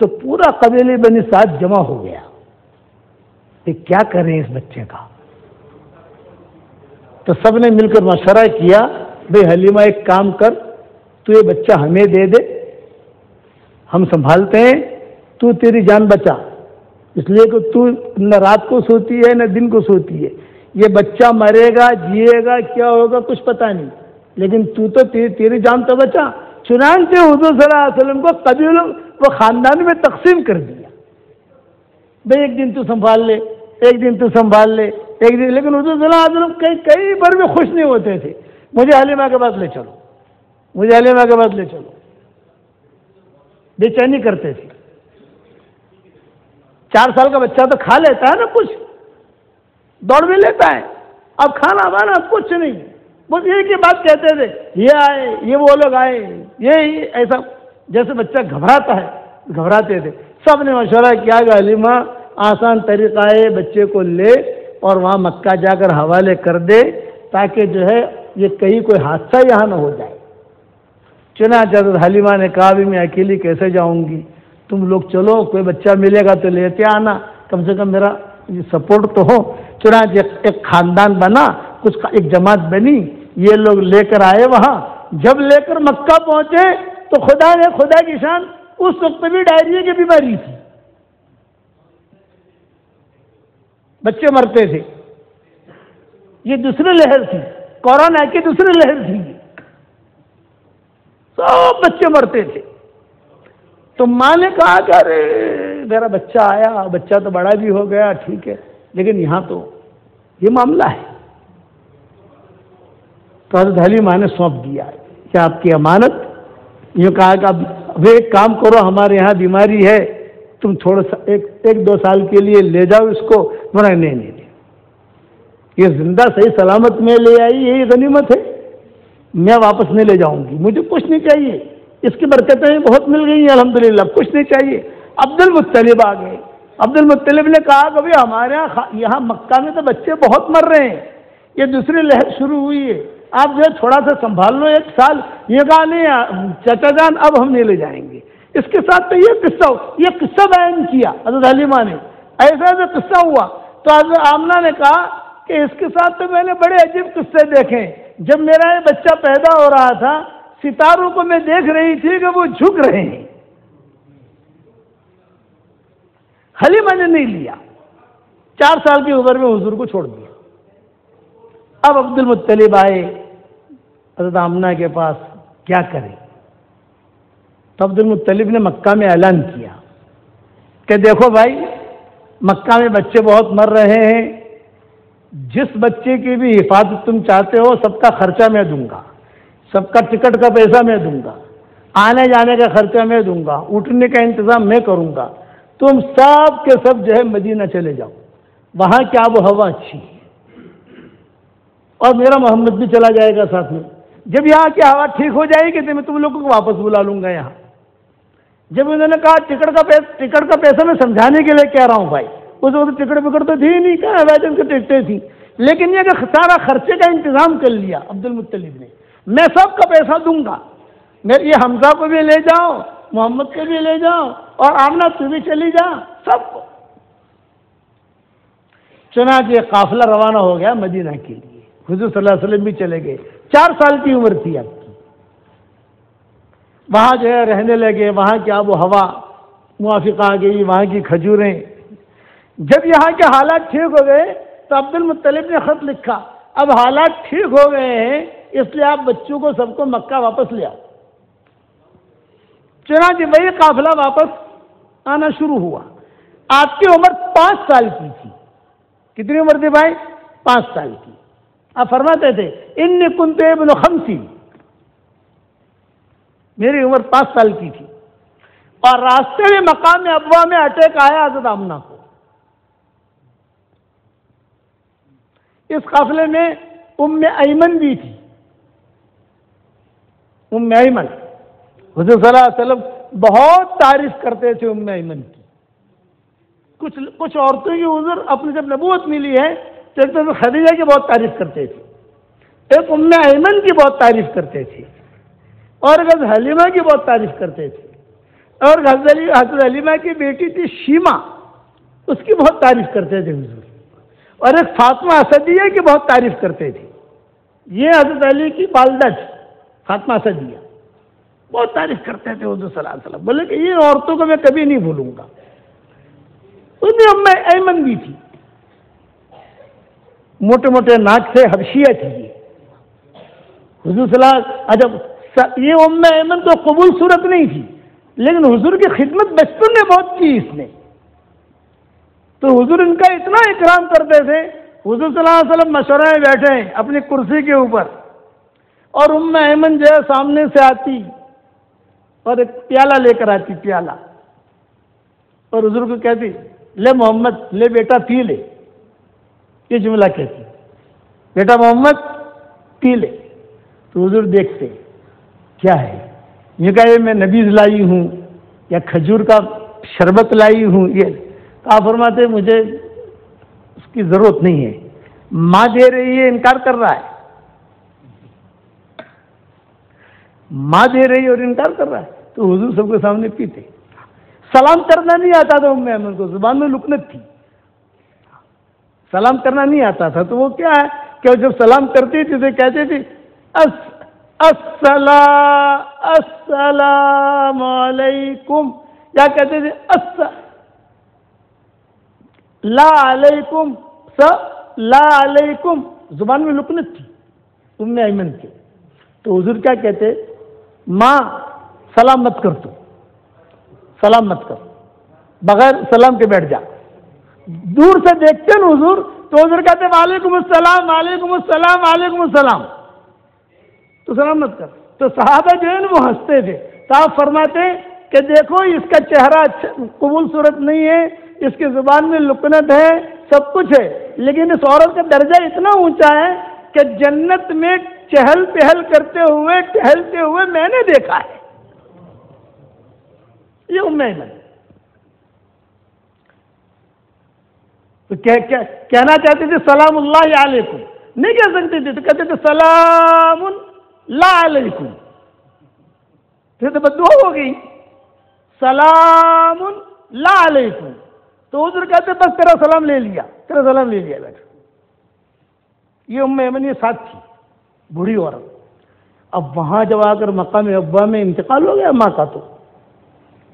تو پورا قبیلے بنی سعد جمع ہو گیا کہ کیا کریں اس بچے کا. تو سب نے مل کر مشورہ کیا، بھئی حلیمہ ایک کام کر، تو یہ بچہ ہمیں دے دے، ہم سنبھالتے ہیں، تو تیری جان بچا، اس لیے کہ تو نہ رات کو سوتی ہے نہ دن کو سوتی ہے. یہ بچہ مرے گا جیے گا کیا ہوگا کچھ پتہ نہیں، لیکن تو تیری جان تو بچا. چنانچہ حضور صلی اللہ علیہ وسلم کو قبیلوں و خاندان میں تقسیم کر دیا، بھئی ایک دن تو سنبھال لے، ایک دن تو سنبھال لے، ایک دن. لیکن حضور صلی اللہ علیہ وسلم کئی بار بھی خوش نہیں ہوتے تھے. مجھے حلیمہ کے پاس لے چلو، مجھے حلیمہ کے پاس لے چلو، بے چینی کرتے تھے. 4 سال کا بچہ تو کھا لیتا ہے نا، کچھ دوڑ بھی لیتا ہے، اب کھانا وانا کچھ نہیں، بس ایک ہی بات کہتے تھے، یہ آئے، یہ وہ لوگ آئے، یہ ایسا جیسے بچہ گھبراتا ہے، گھبراتے تھے. سب نے مشورہ کیا کہ حلیمہ آسان طریقہ ہے، بچے کو لے اور وہاں مکہ جا کر حوالے کر دے تاکہ جو ہے یہ کہیں کوئی حادثہ یہاں نہ ہو جائے. چنانچہ حضرت حلیمہ نے کہا بھی میں اکیلی کیسے جاؤں گی، تم لوگ چلو، کوئی بچہ ملے گا تو لیتے آنا، کم سے کم میرا سپورٹ تو ہو. چنانچہ ایک خاندان بنا، کچھ ایک جماعت بنی، یہ لوگ لے کر آئے. وہاں جب لے کر مکہ پہنچے تو خدا کی شان اس وقت بھی ڈائریا کی بیماری تھی، بچے مرتے تھے. یہ دوسری لہر تھی، کورونا کی دوسری لہر تھی، سب بچے مرتے تھے. تو ماں نے کہا کہ ارے میرا بچہ آیا، بچہ تو بڑا بھی ہو گیا، ٹھیک ہے، لیکن یہاں تو یہ معاملہ ہے. تو حضرت حلیمہ نے سونپ دیا کہ آپ کی امانت. یہ کہا کہ اب ایک کام کرو، ہمارے یہاں بیماری ہے، تم تھوڑا سا 1-2 سال کے لیے لے جاؤ اس کو. نہیں، یہ زندہ صحیح سلامت میں لے آئی، یہی غنیمت ہے، میں واپس نہیں لے جاؤں گی، مجھے کچھ نہیں چاہیے، اس کی برکتیں بہت مل گئی ہیں الحمدللہ، کچھ نہیں چاہیے. عبد المطلب آ گئے. عبد المطلب نے کہا کہ ہمارے یہاں مکہ میں تو بچے بہت مر رہے ہیں، یہ دوسری لہر شروع ہوئی ہے، آپ جو ہے تھوڑا سا سنبھال لو 1 سال. یہ کہا نہیں چچا جان اب ہم نہیں لے جائیں گے. اس کے ساتھ تو یہ قصہ بیان کیا حضرت حلیمہ نے، ایسا قصہ ہوا. تو حضرت آمنہ نے کہا کہ اس کے ساتھ تو میں نے بڑے عجیب قصے دیکھے. جب میرا یہ بچہ پیدا ہو رہا تھا، ستاروں کو میں دیکھ رہی تھی کہ وہ جھک رہے ہیں. حلیمہ نے نہیں لیا، 4 سال کی عمر میں حضور کو چھوڑ دیا. اب عبد المطلب آئے حضرت آمنہ کے پاس، کیا کریں؟ تو عبد المطلب نے مکہ میں اعلان کیا کہ دیکھو بھائی، مکہ میں بچے بہت مر رہے ہیں، جس بچے کی بھی حفاظت تم چاہتے ہو سب کا خرچہ میں دوں گا، سب کا ٹکٹ کا پیسہ میں دوں گا، آنے جانے کا خرچہ میں دوں گا، اٹھنے کا انتظام میں کروں گا. تم سب کے سب جو ہے مدینہ چلے جاؤ، وہاں کی آب و ہوا اچھی ہے، اور میرا محمد بھی چلا جائے گا ساتھ میں. جب یہاں کی ہوا ٹھیک ہو جائے گی تو میں تم لوگوں کو واپس بلا لوں گا یہاں. جب انہوں نے کہا ٹکٹ کا پیسہ میں سمجھانے کے لیے کہہ رہا ہوں بھائی، اس وقت ٹکٹ تو تھی نہیں، کہاں ویجن کی ٹکٹیں تھیں، لیکن یہ کہ سارا خرچے کا انتظام کر لیا عبد المطلب نے، میں سب کا پیسہ دوں گا، یہ حمزہ کو بھی لے جاؤ، محمد کو بھی لے جاؤ، اور آمنہ تو بھی چلی جا، سب کو. چنانچہ قافلہ روانہ ہو گیا مدینہ کے لیے. حضور صلی اللہ علیہ وسلم بھی چلے گئے. 4 سال کی عمر تھی آپ کی. وہاں جو ہے رہنے لگے، وہاں کی آب و ہوا موافق آ گئی، وہاں کی کھجوریں. جب یہاں کے حالات ٹھیک ہو گئے تو عبد المطلب نے خط لکھا، اب حالات ٹھیک ہو گئے ہیں اس لیے آپ بچوں کو سب کو مکہ واپس لے آؤ. چنانچہ وہی قافلہ واپس آنا شروع ہوا. آپ کی عمر 5 سال کی تھی. کتنی عمر تھی بھائی؟ 5 سال کی. آپ فرماتے تھے انی کنت ابن 50، میری عمر 5 سال کی تھی. اور راستے میں مقام ابوا میں اٹیک آیا حضرت آمنہ کو. اس قافلے میں ام ایمن بھی تھی. ام ایمن حضور صلی اللہ علیہ وسلم بہت تعریف کرتے تھے ام ایمن کی. کچھ عورتوں کی حضور اپنی جب نبوت ملی ہے تو ایک تو خدیجہ کی بہت تعریف کرتے تھے، ایک ام ایمن کی بہت تعریف کرتے تھے، اور ایک حلیمہ کی بہت تعریف کرتے تھے. اور حضرت حلیمہ کی بیٹی تھی شیمہ، اس کی بہت تعریف کرتے تھے حضور، اور ایک فاطمہ اسدیہ کی بہت تعریف کرتے تھے. یہ حضرت علی کی والدہ تھی فاطمہ اسدیہ، بہت تعریف کرتے تھے حضور صلی اللہ علیہ وسلم. بولے کہ یہ عورتوں کو میں کبھی نہیں بھولوں گا. اس میں ام ایمن بھی تھی، موٹے موٹے ناک سے، حبشیہ تھی یہ. حضور صلی اللہ علیہ وسلم، یہ ام ایمن تو قبول صورت نہیں تھی، لیکن حضور کی خدمت بچپن میں بہت کی اس نے. تو حضور ان کا اتنا اکرام کرتے تھے. حضور صلی اللہ علیہ وسلم مشورہ میں بیٹھے ہیں اپنی کرسی کے اوپر، اور ام ایمن جو ہے سامنے سے آتی اور ایک پیالہ لے کر آتی، پیالہ، اور حضور کو کہتی لے محمد، لے بیٹا پی لے. یہ جملہ کہتی، بیٹا محمد پی لے. تو حضور دیکھتے کیا ہے، یہ کہا یہ میں نبیذ لائی ہوں یا کھجور کا شربت لائی ہوں. یہ آپ فرماتے مجھے اس کی ضرورت نہیں ہے، ماں دے رہی ہے، انکار کر رہا ہے. ماں دے رہی ہے اور انکار کر رہا ہے. تو حضور سب کے سامنے پیتے. سلام کرنا نہیں آتا تھا ام ایمن کو، زبان میں لکنت تھی، سلام کرنا نہیں آتا تھا. تو وہ کیا ہے کہ جب سلام کرتی تھی تو کہتے تھی السلام علیکم، یا کہتے تھے لا علیکم، لا علیکم. زبان میں لکنت تھی ام ایمن کے. تو حضور کیا کہتے، ماں سلام مت کر، تو سلام مت کر، بغیر سلام کے بیٹھ جا. دور سے دیکھتے نا حضور تو حضور کہتے وعلیکم السلام، وعلیکم السلام، وعلیکم السلام، تو سلام مت کر. تو صحابہ جو ہے نا وہ ہنستے تھے. تو آپ فرماتے کہ دیکھو اس کا چہرہ قبول صورت نہیں ہے، اس کی زبان میں لکنت ہے، سب کچھ ہے، لیکن اس عورت کا درجہ اتنا اونچا ہے کہ جنت میں چہل پہل کرتے ہوئے، ٹہلتے ہوئے میں نے دیکھا ہے. یہ ام ایمن. تو کہنا چاہتے تھے سلام اللہ علیکم، نہیں کہہ سکتے تھے، تو کہتے تھے سلام لا علیکم، پھر تو بددعا ہو گئی. سلام لا علیکم. تو حضور کہتے بس تیرا سلام لے لیا، تیرا سلام لے لیا بیٹا. یہ ام ایمن یہ ساتھ تھی، بوڑھی عورت. اب وہاں جب آ کر مقام ابا میں انتقال ہو گیا ماں کا، تو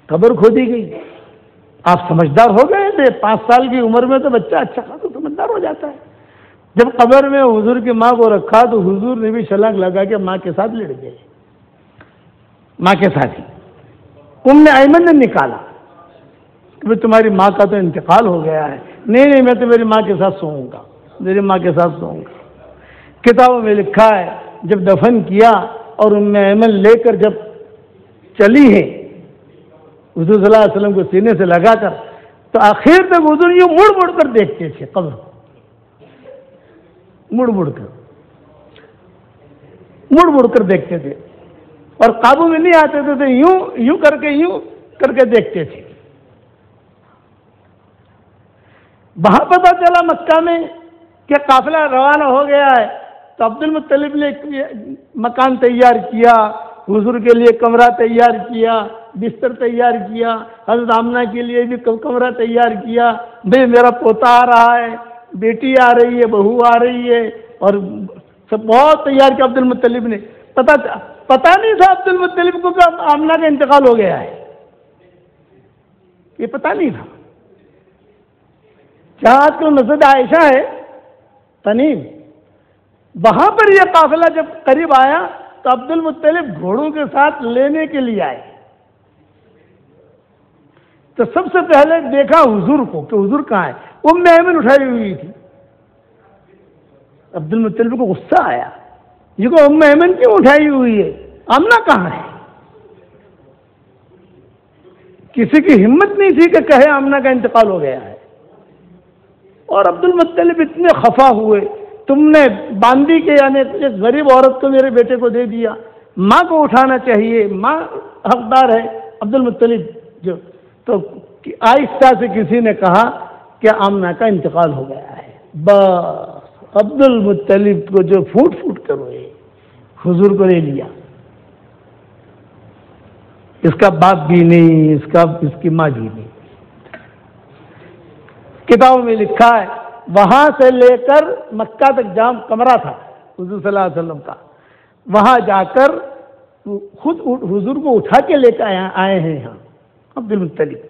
قبر کھودی گئی. آپ سمجھدار ہو گئے تھے، 5 سال کی عمر میں تو بچہ اچھا خاصا سمجھدار ہو جاتا ہے. جب قبر میں حضور کی ماں کو رکھا تو حضور نے بھی چھلانگ لگا کے ماں کے ساتھ لڑ گئے، ماں کے ساتھ ہی. ام ایمن نے نکالا کہ تمہاری ماں کا تو انتقال ہو گیا ہے. نہیں میں تو میری ماں کے ساتھ سوؤں گا، میری ماں کے ساتھ سوؤں گا. کتابوں میں لکھا ہے جب دفن کیا اور ام ایمن لے کر جب چلی ہے حضور صلی اللہ علیہ وسلم کو سینے سے لگا کر، تو آخر تک حضور یوں مڑ مڑ کر دیکھتے تھے قبر، مڑ مڑ کر دیکھتے تھے، اور قابو میں نہیں آتے تھے. یوں کر کے دیکھتے تھے. وہاں پتہ چلا مکہ میں کہ قافلہ روانہ ہو گیا ہے. تو عبد المطلب نے مکان تیار کیا، حضور کے لیے کمرہ تیار کیا، بستر تیار کیا، حضرت آمنہ کے لیے بھی کمرہ تیار کیا. بھئی میرا پوتا آ رہا ہے، بیٹی آ رہی ہے، بہو آ رہی ہے، اور سب بہت تیار کیا عبد المطلب نے. پتہ نہیں تھا عبد المطلب کو کہ آمنہ کا انتقال ہو گیا ہے، یہ پتہ نہیں تھا. جہاں آج کل مسجد عائشہ ہے تنیم، وہاں پر یہ قافلہ جب قریب آیا تو عبد المطلب گھوڑوں کے ساتھ لینے کے لیے آئے. تو سب سے پہلے دیکھا حضور کو کہ حضور کہاں ہے. ام ایمن اٹھائی ہوئی تھی. عبد المطلب کو غصہ آیا، یہ کو ام ایمن کیوں اٹھائی ہوئی ہے، آمنہ کہاں ہے. کسی کی ہمت نہیں تھی کہ کہے آمنہ کا انتقال ہو گیا ہے. اور عبد المطلب اتنے خفا ہوئے، تم نے باندی کے یعنی ایک غریب عورت کو میرے بیٹے کو دے دیا، ماں کو اٹھانا چاہیے، ماں حقدار ہے. عبد المطلب جو تو آہستہ سے کسی نے کہا کہ آمنہ کا انتقال ہو گیا ہے. بس عبد المطلب کو جو پھوٹ کر روئے، حضور کو لے لیا. اس کا باپ بھی نہیں، اس کی ماں بھی نہیں۔ کتابوں میں لکھا ہے وہاں سے لے کر مکہ تک جام کمرہ تھا حضور صلی اللہ علیہ وسلم کا، وہاں جا کر خود حضور کو اٹھا کے لے کر آئے ہیں یہاں عبد المطلب،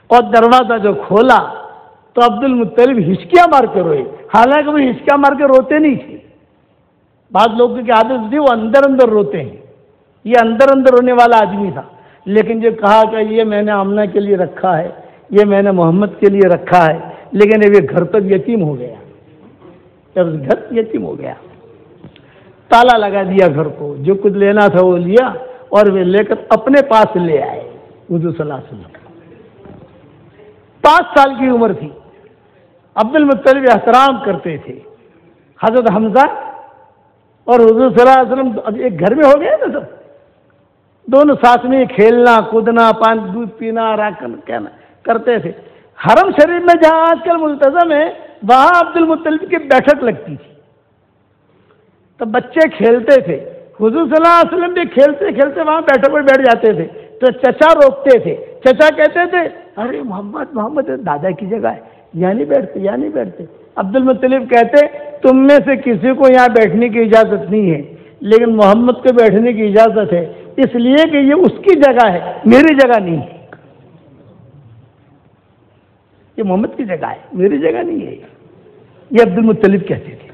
اور دروازہ جو کھولا تو عبد المطلب ہچکیاں مار کے روئے، حالانکہ وہ ہچکیاں مار کے روتے نہیں تھے، بعض لوگوں کی عادت تھی وہ اندر اندر روتے ہیں، یہ اندر اندر رونے والا آدمی تھا، لیکن یہ کہا کہ یہ میں نے آمنہ کے لیے رکھا ہے، یہ میں نے محمد کے لیے رکھا ہے، لیکن اب یہ گھر تک یتیم ہو گیا، جب گھر یتیم ہو گیا تالا لگا دیا گھر کو، جو کچھ لینا تھا وہ لیا اور وہ لے کر اپنے پاس لے آئے حضور صلی اللہ علیہ وسلم۔ 5 سال کی عمر تھی، عبد المطلب احترام کرتے تھے، حضرت حمزہ اور حضور صلی اللہ علیہ وسلم اب ایک گھر میں ہو گئے نا، سب دونوں ساتھ میں کھیلنا کودنا، پانی دودھ پینا راکن کہنا کرتے تھے۔ حرم شریف میں جہاں آج کل ملتزم ہے وہاں عبد المطلب کی بیٹھک لگتی تھی، تو بچے کھیلتے تھے، حضور صلی اللہ علیہ وسلم بھی کھیلتے کھیلتے وہاں بیٹھک پر بیٹھ جاتے تھے، تو چچا روکتے تھے، چچا کہتے تھے ارے محمد دادا کی جگہ ہے، یہاں نہیں بیٹھتے۔ عبد المطلب کہتے تم میں سے کسی کو یہاں بیٹھنے کی اجازت نہیں ہے، لیکن محمد کو بیٹھنے کی اجازت ہے، اس لیے کہ یہ اس کی جگہ ہے، میری جگہ نہیں ہے، یہ محمد کی جگہ ہے، میری جگہ نہیں ہے، یہ عبد المطلب کہتے تھے۔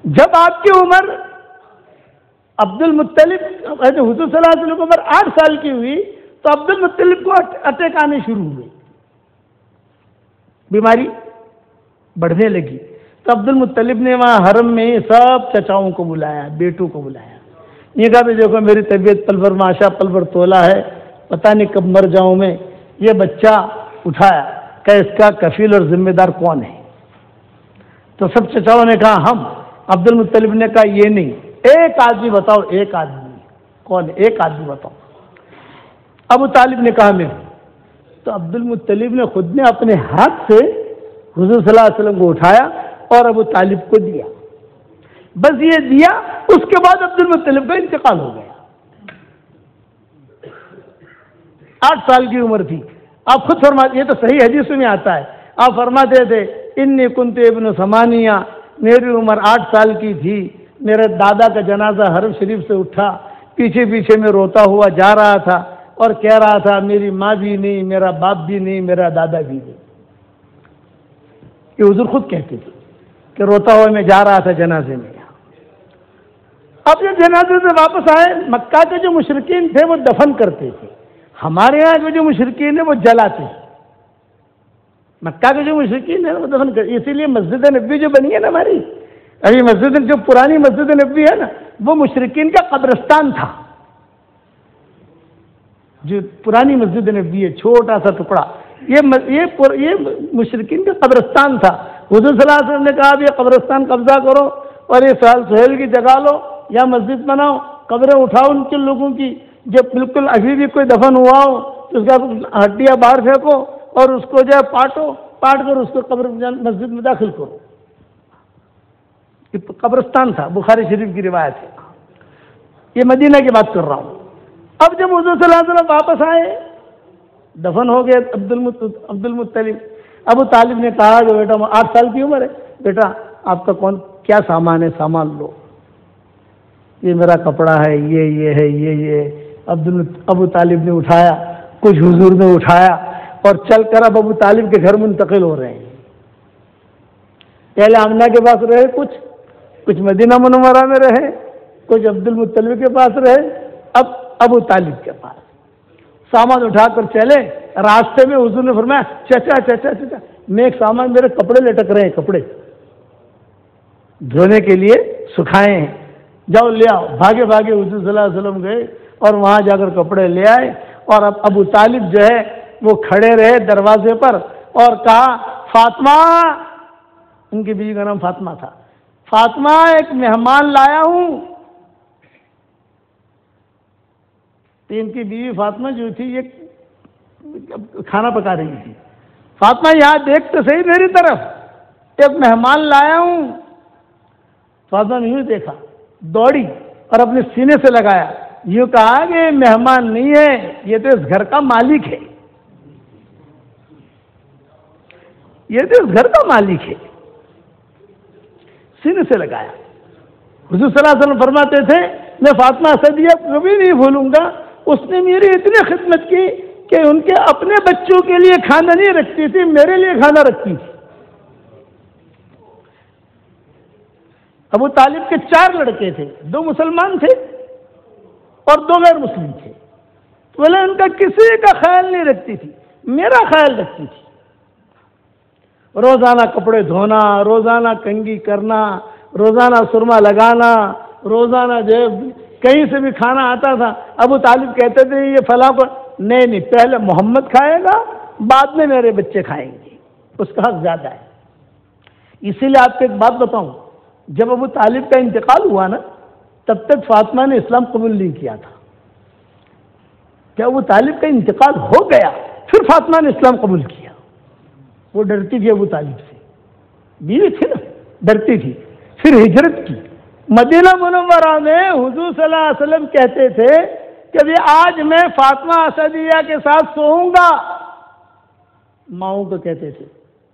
جب آپ کی عمر عبد المطلب حضور صلی اللہ علیہ وسلم کی عمر 8 سال کی ہوئی تو عبد المطلب کو اٹیک آنے شروع ہوئے، بیماری بڑھنے لگی، تو عبد المطلب نے وہاں حرم میں سب چچاؤں کو بلایا، بیٹوں کو بلایا، یہ کہا بھی دیکھو میری طبیعت پل بھر ماشا پل بھر تولا ہے، پتہ نہیں کب مر جاؤں میں، یہ بچہ اٹھایا کہ اس کا کفیل اور ذمہ دار کون ہے؟ تو سب چچاؤں نے کہا ہم۔ عبد المطلب نے کہا یہ نہیں، ایک آدمی بتاؤ، ایک آدمی کون ہے؟ ایک آدمی بتاؤ۔ ابو طالب نے کہا میں ہوں۔ تو عبد المطلب نے خود نے اپنے ہاتھ سے حضور صلی اللہ علیہ وسلم کو اٹھایا اور ابو طالب کو دیا، بس یہ دیا، اس کے بعد عبد المطلب کا انتقال ہو گیا۔ 8 سال کی عمر تھی، آپ خود فرماتے، یہ تو صحیح حدیث میں آتا ہے، آپ فرماتے تھے انی کنت ابن ثمانیہ، میری عمر 8 سال کی تھی، میرے دادا کا جنازہ حرم شریف سے اٹھا، پیچھے پیچھے میں روتا ہوا جا رہا تھا اور کہہ رہا تھا میری ماں بھی نہیں، میرا باپ بھی نہیں، میرا دادا بھی نہیں۔ یہ حضور خود کہتے تھے کہ روتا ہوا میں جا رہا تھا جنازے میں۔ اب جب جنازے سے واپس آئے، مکہ کے جو مشرکین تھے وہ دفن کرتے تھے، ہمارے یہاں کے جو مشرکین ہیں وہ جلاتے ہیں۔ مکہ کے جو مشرکین ہیں وہ دفن کرتے، اسی لیے مسجد نبوی جو بنی ہے نا ہماری، ابھی مسجد جو پرانی مسجد نبوی ہے نا، وہ مشرکین کا قبرستان تھا۔ جو پرانی مسجد نبوی ہے، چھوٹا سا ٹکڑا، یہ مشرکین کا قبرستان تھا۔ حضور صلی اللہ علیہ وسلم نے کہا اب یہ قبرستان قبضہ کرو اور یہ سہل سہیل کی جگہ لو یا مسجد بناؤ، قبریں اٹھاؤ ان کے لوگوں کی جو بالکل ابھی بھی کوئی دفن ہوا ہو تو اس کا ہڈیاں باہر پھینکو اور اس کو جو ہے پاٹ کر اس کو قبر مسجد میں داخل کرو۔ یہ قبرستان تھا، بخاری شریف کی روایت ہے، یہ مدینہ کی بات کر رہا ہوں۔ اب جب حضور صلی اللہ علیہ وسلم واپس آئے، دفن ہو گئے عبد المطلب، ابو طالب نے کہا کہ بیٹا 8 سال کی عمر ہے، بیٹا آپ کا کیا سامان ہے، سامان لو، یہ میرا کپڑا ہے، یہ ہے، یہ ابو طالب نے اٹھایا، کچھ حضور نے اٹھایا اور چل کر اب ابو طالب کے گھر منتقل ہو رہے ہیں۔ پہلے آمنہ کے پاس رہے، کچھ مدینہ منورہ میں رہے، کچھ عبد المطلب کے پاس رہے، اب ابو طالب کے پاس سامان اٹھا کر چلے۔ راستے میں حضور نے فرمایا چچا میں ایک سامان، میرے کپڑے لٹک رہے ہیں، کپڑے دھونے کے لیے سکھائے ہیں، جاؤ لے آؤ۔ بھاگے بھاگے حضور صلی اللہ علیہ وسلم گئے اور وہاں جا کر کپڑے لے آئے، اور اب ابو طالب جو ہے وہ کھڑے رہے دروازے پر اور کہا فاطمہ، ان کی بیوی کا نام فاطمہ تھا، فاطمہ ایک مہمان لایا ہوں۔ تو ان کی بیوی فاطمہ جو تھی یہ کھانا پکا رہی تھی، فاطمہ یہاں دیکھ تو صحیح میری طرف، ایک مہمان لایا ہوں۔ فاطمہ نے یوں دیکھا، دوڑی اور اپنے سینے سے لگایا یوں کہا کہ مہمان نہیں ہے، یہ تو اس گھر کا مالک ہے، یہ تو اس گھر کا مالک ہے، سینے سے لگایا۔ حضور صلی اللہ علیہ وسلم فرماتے تھے میں فاطمہ اسدیہ کبھی نہیں بھولوں گا، اس نے میری اتنی خدمت کی کہ ان کے اپنے بچوں کے لیے کھانا نہیں رکھتی تھی، میرے لیے کھانا رکھتی تھی۔ ابو طالب کے 4 لڑکے تھے، 2 مسلمان تھے اور 2 غیر مسلم تھے، بولے ان کا کسی کا خیال نہیں رکھتی تھی، میرا خیال رکھتی تھی۔ روزانہ کپڑے دھونا، روزانہ کنگھی کرنا، روزانہ سرما لگانا، روزانہ جو کہیں سے بھی کھانا آتا تھا، ابو طالب کہتے تھے یہ فلاں کو نہیں، پہلے محمد کھائے گا، بعد میں میرے بچے کھائیں گے، اس کا حق زیادہ ہے۔ اسی لیے آپ کو ایک بات بتاؤں، جب ابو طالب کا انتقال ہوا نا، تب تک فاطمہ نے اسلام قبول نہیں کیا تھا۔ کہ ابو طالب کا انتقال ہو گیا پھر فاطمہ نے اسلام قبول کیا۔ وہ ڈرتی تھی ابو طالب سے، بیوی تھی نا، ڈرتی تھی۔ پھر ہجرت کی، مدینہ منورہ میں حضور صلی اللہ علیہ وسلم کہتے تھے کہ بھی آج میں فاطمہ اسدیہ کے ساتھ سوؤں گا، ماؤں کو کہتے تھے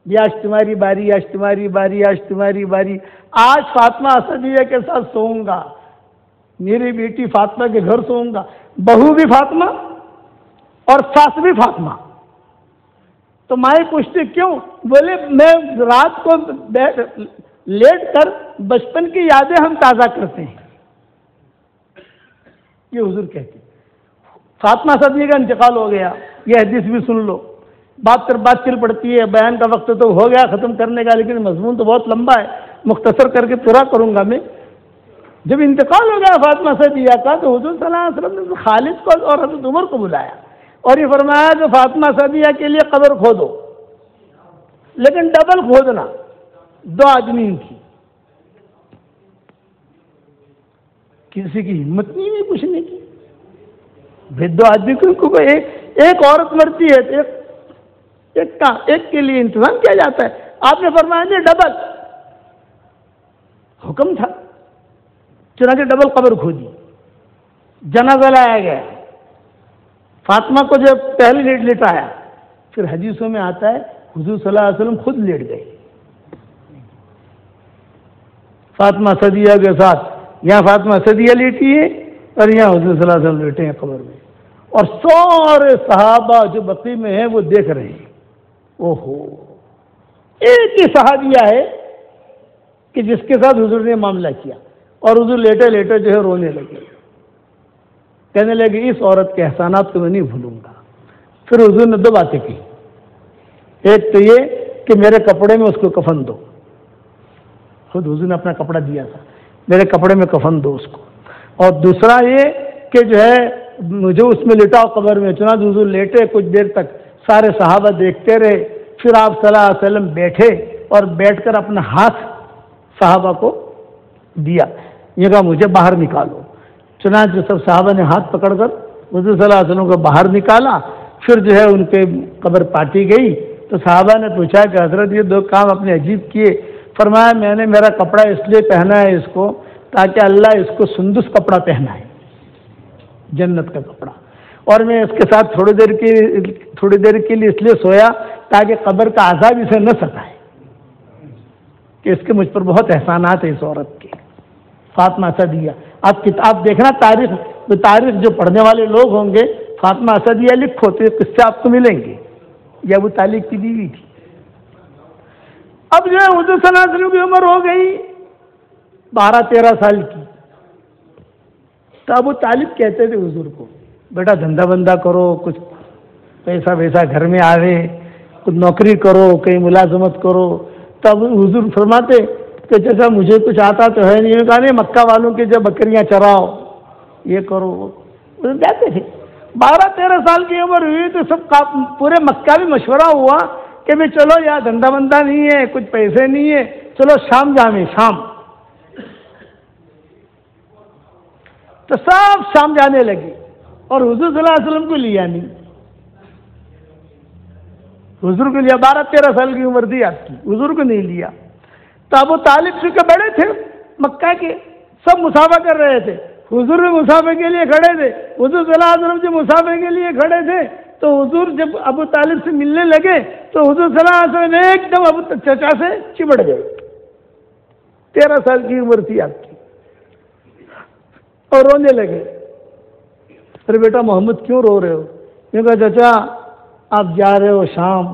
آج تمہاری باری، آج تمہاری باری، آج تمہاری باری، آج فاطمہ اسدیہ کے ساتھ سوؤں گا، میری بیٹی فاطمہ کے گھر سوؤں گا، بہو بھی فاطمہ اور ساس بھی فاطمہ۔ تو مائیں پوچھتے کیوں؟ بولے میں رات کو لیٹ کر بچپن کی یادیں ہم تازہ کرتے ہیں، یہ حضور کہتے ہیں۔ فاطمہ اسدیہ کا انتقال ہو گیا، یہ حدیث بھی سن لو، بات چل پڑتی ہے، بیان کا وقت تو ہو گیا ختم کرنے کا، لیکن مضمون تو بہت لمبا ہے، مختصر کر کے پورا کروں گا میں۔ جب انتقال ہو گیا فاطمہ اسدیہ کا تو حضور صلی اللہ علیہ وسلم نے خالد کو اور حضرت عمر کو بلایا اور یہ فرمایا کہ فاطمہ اسدیہ کے لیے قبر کھودو، لیکن ڈبل کھودنا، 2 آدمی کی، کسی کی ہمت نہیں ہوئی پوچھنے کی، بھائی 2 آدمی کو ایک عورت مرتی ہے تو ایک کے لیے انتظام کیا جاتا ہے، آپ نے فرمایا جی ڈبل، حکم تھا، چنانچہ ڈبل قبر کھودی، جنازہ لایا گیا، فاطمہ کو جب پہلے لیٹ لٹایا، پھر حدیثوں میں آتا ہے حضور صلی اللہ علیہ وسلم خود لیٹ گئے فاطمہ اسدیہ کے ساتھ، یہاں فاطمہ اسدیہ لیٹی ہے اور یہاں حضور صلی اللہ علیہ وسلم لیٹے ہیں قبر میں، اور سارے صحابہ جو بقیع میں ہیں وہ دیکھ رہے ہیں۔ اوہو، ایک ہی صحابیہ ہے کہ جس کے ساتھ حضور نے معاملہ کیا، اور حضور لیٹے لیٹے جو ہے رونے لگے، کہنے لگے اس عورت کے احسانات کو میں نہیں بھولوں گا۔ پھر حضور نے 2 باتیں کی، ایک تو یہ کہ میرے کپڑے میں اس کو کفن دو، خود حضور نے اپنا کپڑا دیا تھا، میرے کپڑے میں کفن دو اس کو، اور دوسرا یہ کہ جو ہے مجھے اس میں لٹاؤ قبر میں۔ چنانچہ حضور لیٹے، کچھ دیر تک سارے صحابہ دیکھتے رہے، پھر آپ صلی اللہ علیہ وسلم بیٹھے اور بیٹھ کر اپنا ہاتھ صحابہ کو دیا، یہ کہا مجھے باہر نکالو۔ چنانچہ سب صحابہ نے ہاتھ پکڑ کر حضور صلی اللہ علیہ وسلم کو باہر نکالا، پھر جو ہے ان کے قبر پاٹی گئی تو صحابہ نے پوچھا کہ حضرت یہ 2 کام اپنے عجیب کیے۔ فرمایا میں نے میرا کپڑا اس لیے پہنا ہے اس کو تاکہ اللہ اس کو سندس کپڑا پہنائے، جنت کا کپڑا، اور میں اس کے ساتھ تھوڑی دیر کے لیے اس لیے سویا تاکہ قبر کا عذاب اسے نہ ستائے، کہ اس کے مجھ پر بہت احسانات ہیں اس عورت کے۔ فاطمہ اسدیہ، آپ کتاب دیکھنا، تاریخ جو پڑھنے والے لوگ ہوں گے، فاطمہ اسدیہ لکھو تو یہ قصے آپ کو ملیں گے، یہ ابو طالب کی بیوی تھی۔ اب جو ہے حضور صلی اللہ علیہ وسلم کی عمر ہو گئی 12-13 سال کی، تو ابو طالب کہتے تھے حضور کو بیٹا دھندا بندہ کرو، کچھ پیسہ ویسا گھر میں آوے، کچھ نوکری کرو، کہیں ملازمت کرو۔ تب حضور فرماتے کہ جیسا مجھے کچھ آتا تو ہے نہیں، کہا نہیں مکہ والوں کے جو بکریاں چراؤ، یہ کرو، جاتے تھے۔ 12-13 سال کی عمر ہوئی تو سب پورے مکہ میں مشورہ ہوا کہ میں چلو یار دھندا بندہ نہیں ہے، کچھ پیسے نہیں ہے، چلو شام جامیں، شام۔ تو سب شام جانے لگے اور حضور صلی اللہ علیہ وسلم کو لیا نہیں، حضور کو لیا، 12-13 سال کی عمر تھی آپ کی، حضور کو نہیں لیا۔ تو ابو طالب چونکہ بڑے تھے مکہ کے، سب مسافہ کر رہے تھے، حضور مسافے کے لیے کھڑے تھے، حضور صلی اللہ علیہ وسلم جب مسافے کے لیے کھڑے تھے تو حضور جب ابو طالب سے ملنے لگے تو حضور صلی اللہ علیہ وسلم ایک دم ابو چچا سے چمٹ گئے. 13 سال کی عمر تھی آپ کی، اور رونے لگے. ارے بیٹا محمد کیوں رو رہے ہو؟ میں کہا چچا آپ جا رہے ہو شام،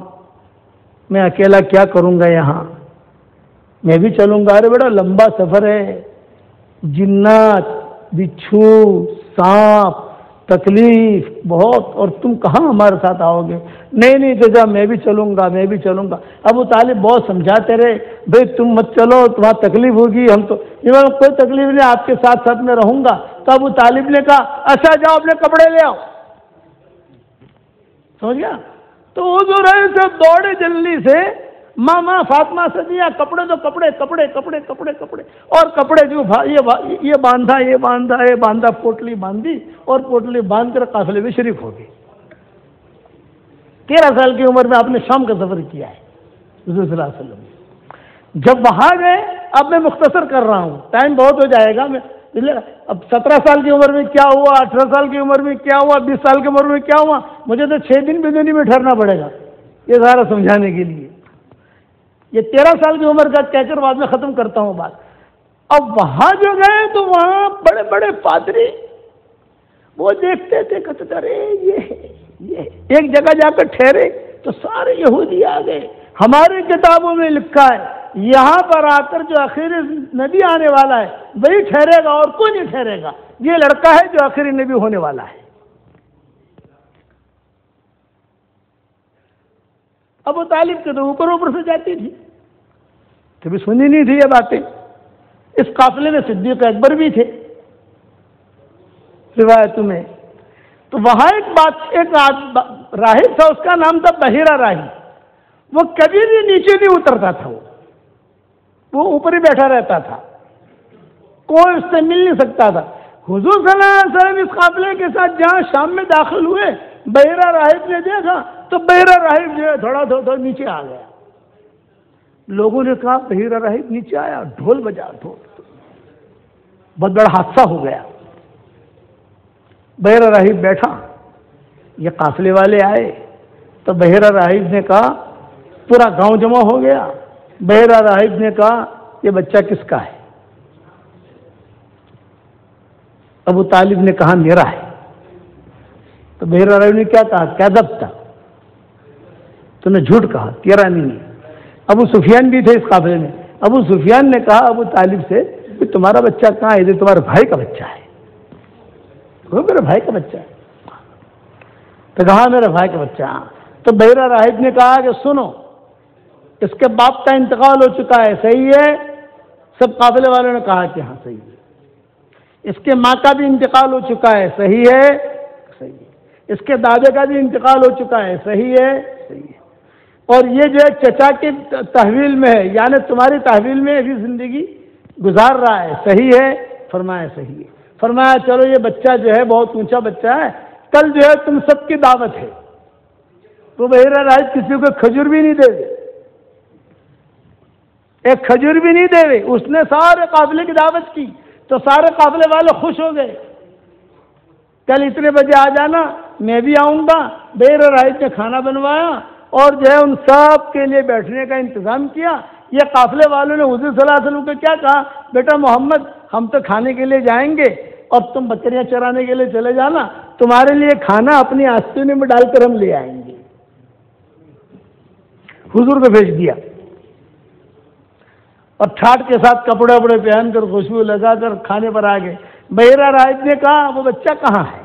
میں اکیلا کیا کروں گا یہاں، میں بھی چلوں گا. ارے بیٹا لمبا سفر ہے، جنات، بچھو، سانپ، تکلیف بہت، اور تم کہاں ہمارے ساتھ آؤ گے؟ نہیں چچا میں بھی چلوں گا، میں بھی چلوں گا. ابو طالب بہت سمجھاتے رہے، بھائی تم مت چلو، تمہاری تکلیف ہوگی. ہم تو کوئی تکلیف نہیں، آپ کے ساتھ ساتھ میں رہوں گا. تو ابو طالب نے کہا اچھا جاؤ اپنے کپڑے لے آؤ. سمجھ گیا؟ تو حضور سے دوڑے جلدی سے، ماں فاطمہ سے دیا کپڑے، تو کپڑے کپڑے کپڑے کپڑے کپڑے، اور کپڑے جو یہ باندھا، پوٹلی باندھی، اور پوٹلی باندھ کر قافلے میں شریک ہو گئے. 13 سال کی عمر میں آپ نے شام کا سفر کیا ہے حضور صلی اللہ علیہ وسلم. جب وہاں گئے، اب میں مختصر کر رہا ہوں، ٹائم بہت ہو جائے گا. اب 17 سال کی عمر میں کیا ہوا، 18 سال کی عمر میں کیا ہوا، 20 سال کی عمر میں کیا ہوا، مجھے تو 6 دن بدنی میں ٹھہرنا پڑے گا یہ سارا سمجھانے کے لیے. یہ 13 سال کی عمر کا کہہ کر بعد میں ختم کرتا ہوں بات. اب وہاں جو گئے تو وہاں بڑے بڑے پادری وہ دیکھتے تھے، کہتے تھے ارے یہ ایک جگہ جا کر ٹھہرے تو سارے یہودی آ گئے. ہماری کتابوں میں لکھا ہے یہاں پر آ کر جو آخری نبی آنے والا ہے وہی ٹھہرے گا اور کوئی نہیں ٹھہرے گا. یہ لڑکا ہے جو آخری نبی ہونے والا ہے. ابو طالب کے تو اوپر سے جاتی تھی، کبھی سنی نہیں تھی یہ باتیں. اس قافلے میں صدیق اکبر بھی تھے روایتوں میں. تو وہاں ایک راہب تھا، اس کا نام تھا بحیرہ راہب. وہ کبھی بھی نیچے نہیں اترتا تھا، وہ اوپر ہی بیٹھا رہتا تھا، کوئی اس سے مل نہیں سکتا تھا. حضور صلی اللہ علیہ وسلم اس قافلے کے ساتھ جہاں شام میں داخل ہوئے، بحیرہ راہب نے دیکھا تو بحیرہ راہب جو ہے تھوڑا نیچے آ گیا. لوگوں نے کہا بحیرہ راہب نیچے آیا، ڈھول بجا، بہت بڑا حادثہ ہو گیا. بحیرہ راہب بیٹھا، یہ قافلے والے آئے تو بحیرہ راہب نے کہا، پورا گاؤں جمع ہو گیا. بحیرہ راہب نے کہا یہ بچہ کس کا ہے؟ ابو طالب نے کہا میرا ہے. تو بحیرہ راہب نے کیا کہا؟ کذب تھا، تو نے جھوٹ کہا، تیرا نہیں ہے. ابو سفیان بھی تھے اس قافلے میں. ابو سفیان نے کہا ابو طالب سے تمہارا بچہ کہاں ہے؟ تمہارے بھائی کا بچہ ہے. میرے بھائی کا بچہ ہے. تو کہا میرے بھائی کا بچہ. تو بحیرہ راہب نے کہا کہ سنو، اس کے باپ کا انتقال ہو چکا ہے، صحیح ہے؟ سب قافلے والوں نے کہا کہ ہاں صحیح ہے. اس کے ماں کا بھی انتقال ہو چکا ہے، صحیح ہے؟ صحیح ہے. اس کے دادے کا بھی انتقال ہو چکا ہے، صحیح ہے؟ صحیح ہے. اور یہ جو ہے چچا کی تحویل میں ہے، یعنی تمہاری تحویل میں ابھی زندگی گزار رہا ہے، صحیح ہے؟ فرمایا صحیح ہے. فرمایا چلو یہ بچہ جو ہے بہت اونچا بچہ ہے، کل جو ہے تم سب کی دعوت ہے. تو بحیرہ راہب کسی کو کھجور بھی نہیں دے دے، ایک کھجور بھی نہیں دے. اس نے سارے قافلے کی دعوت کی تو سارے قافلے والے خوش ہو گئے. کل اتنے بجے آ جانا، میں بھی آؤں گا. بحیرہ راہب نے کھانا بنوایا اور جو ہے ان سب کے لیے بیٹھنے کا انتظام کیا. یہ قافلے والوں نے حضور صلی اللہ علیہ وسلم کو کیا کہا؟ بیٹا محمد ہم تو کھانے کے لیے جائیں گے اور تم بکریاں چرانے کے لیے چلے جانا، تمہارے لیے کھانا اپنی آستینے میں ڈال کر ہم لے آئیں گے. حضور کو بھیج دیا اور ٹھاٹ کے ساتھ کپڑے وپڑے پہن کر خوشبو لگا کر کھانے پر آ گئے. بحیرہ راہب نے کہا وہ بچہ کہاں ہے؟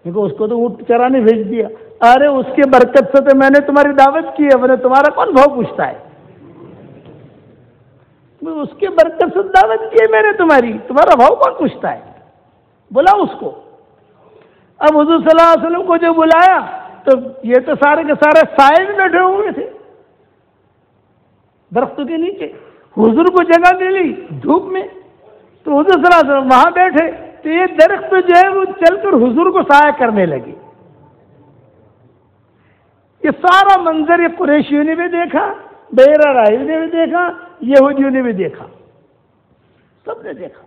دیکھو اس کو تو اونٹ چرانے بھیج دیا. ارے اس کی برکت سے تو میں نے تمہاری دعوت کی ہے، میں نے تمہارا کون بھاؤ پوچھتا ہے؟ اس کی برکت سے دعوت کی ہے میں نے تمہارا بھاؤ کون پوچھتا ہے؟ بلا اس کو. اب حضور صلی اللہ علیہ وسلم کو جو بلایا تو یہ تو سارے کے سارے سائے میں بیٹھے ہوئے تھے درختوں کے نیچے. حضور کو جگہ ملی دھوپ میں تو حضور صلی اللہ علیہ وسلم وہاں بیٹھے تو یہ درخت جو ہے وہ چل کر حضور کو سایہ کرنے لگے. یہ سارا منظر یہ قریشیوں نے بھی دیکھا، بحیرہ راہب نے بھی دیکھا، یہودیوں نے بھی دیکھا، سب نے دیکھا.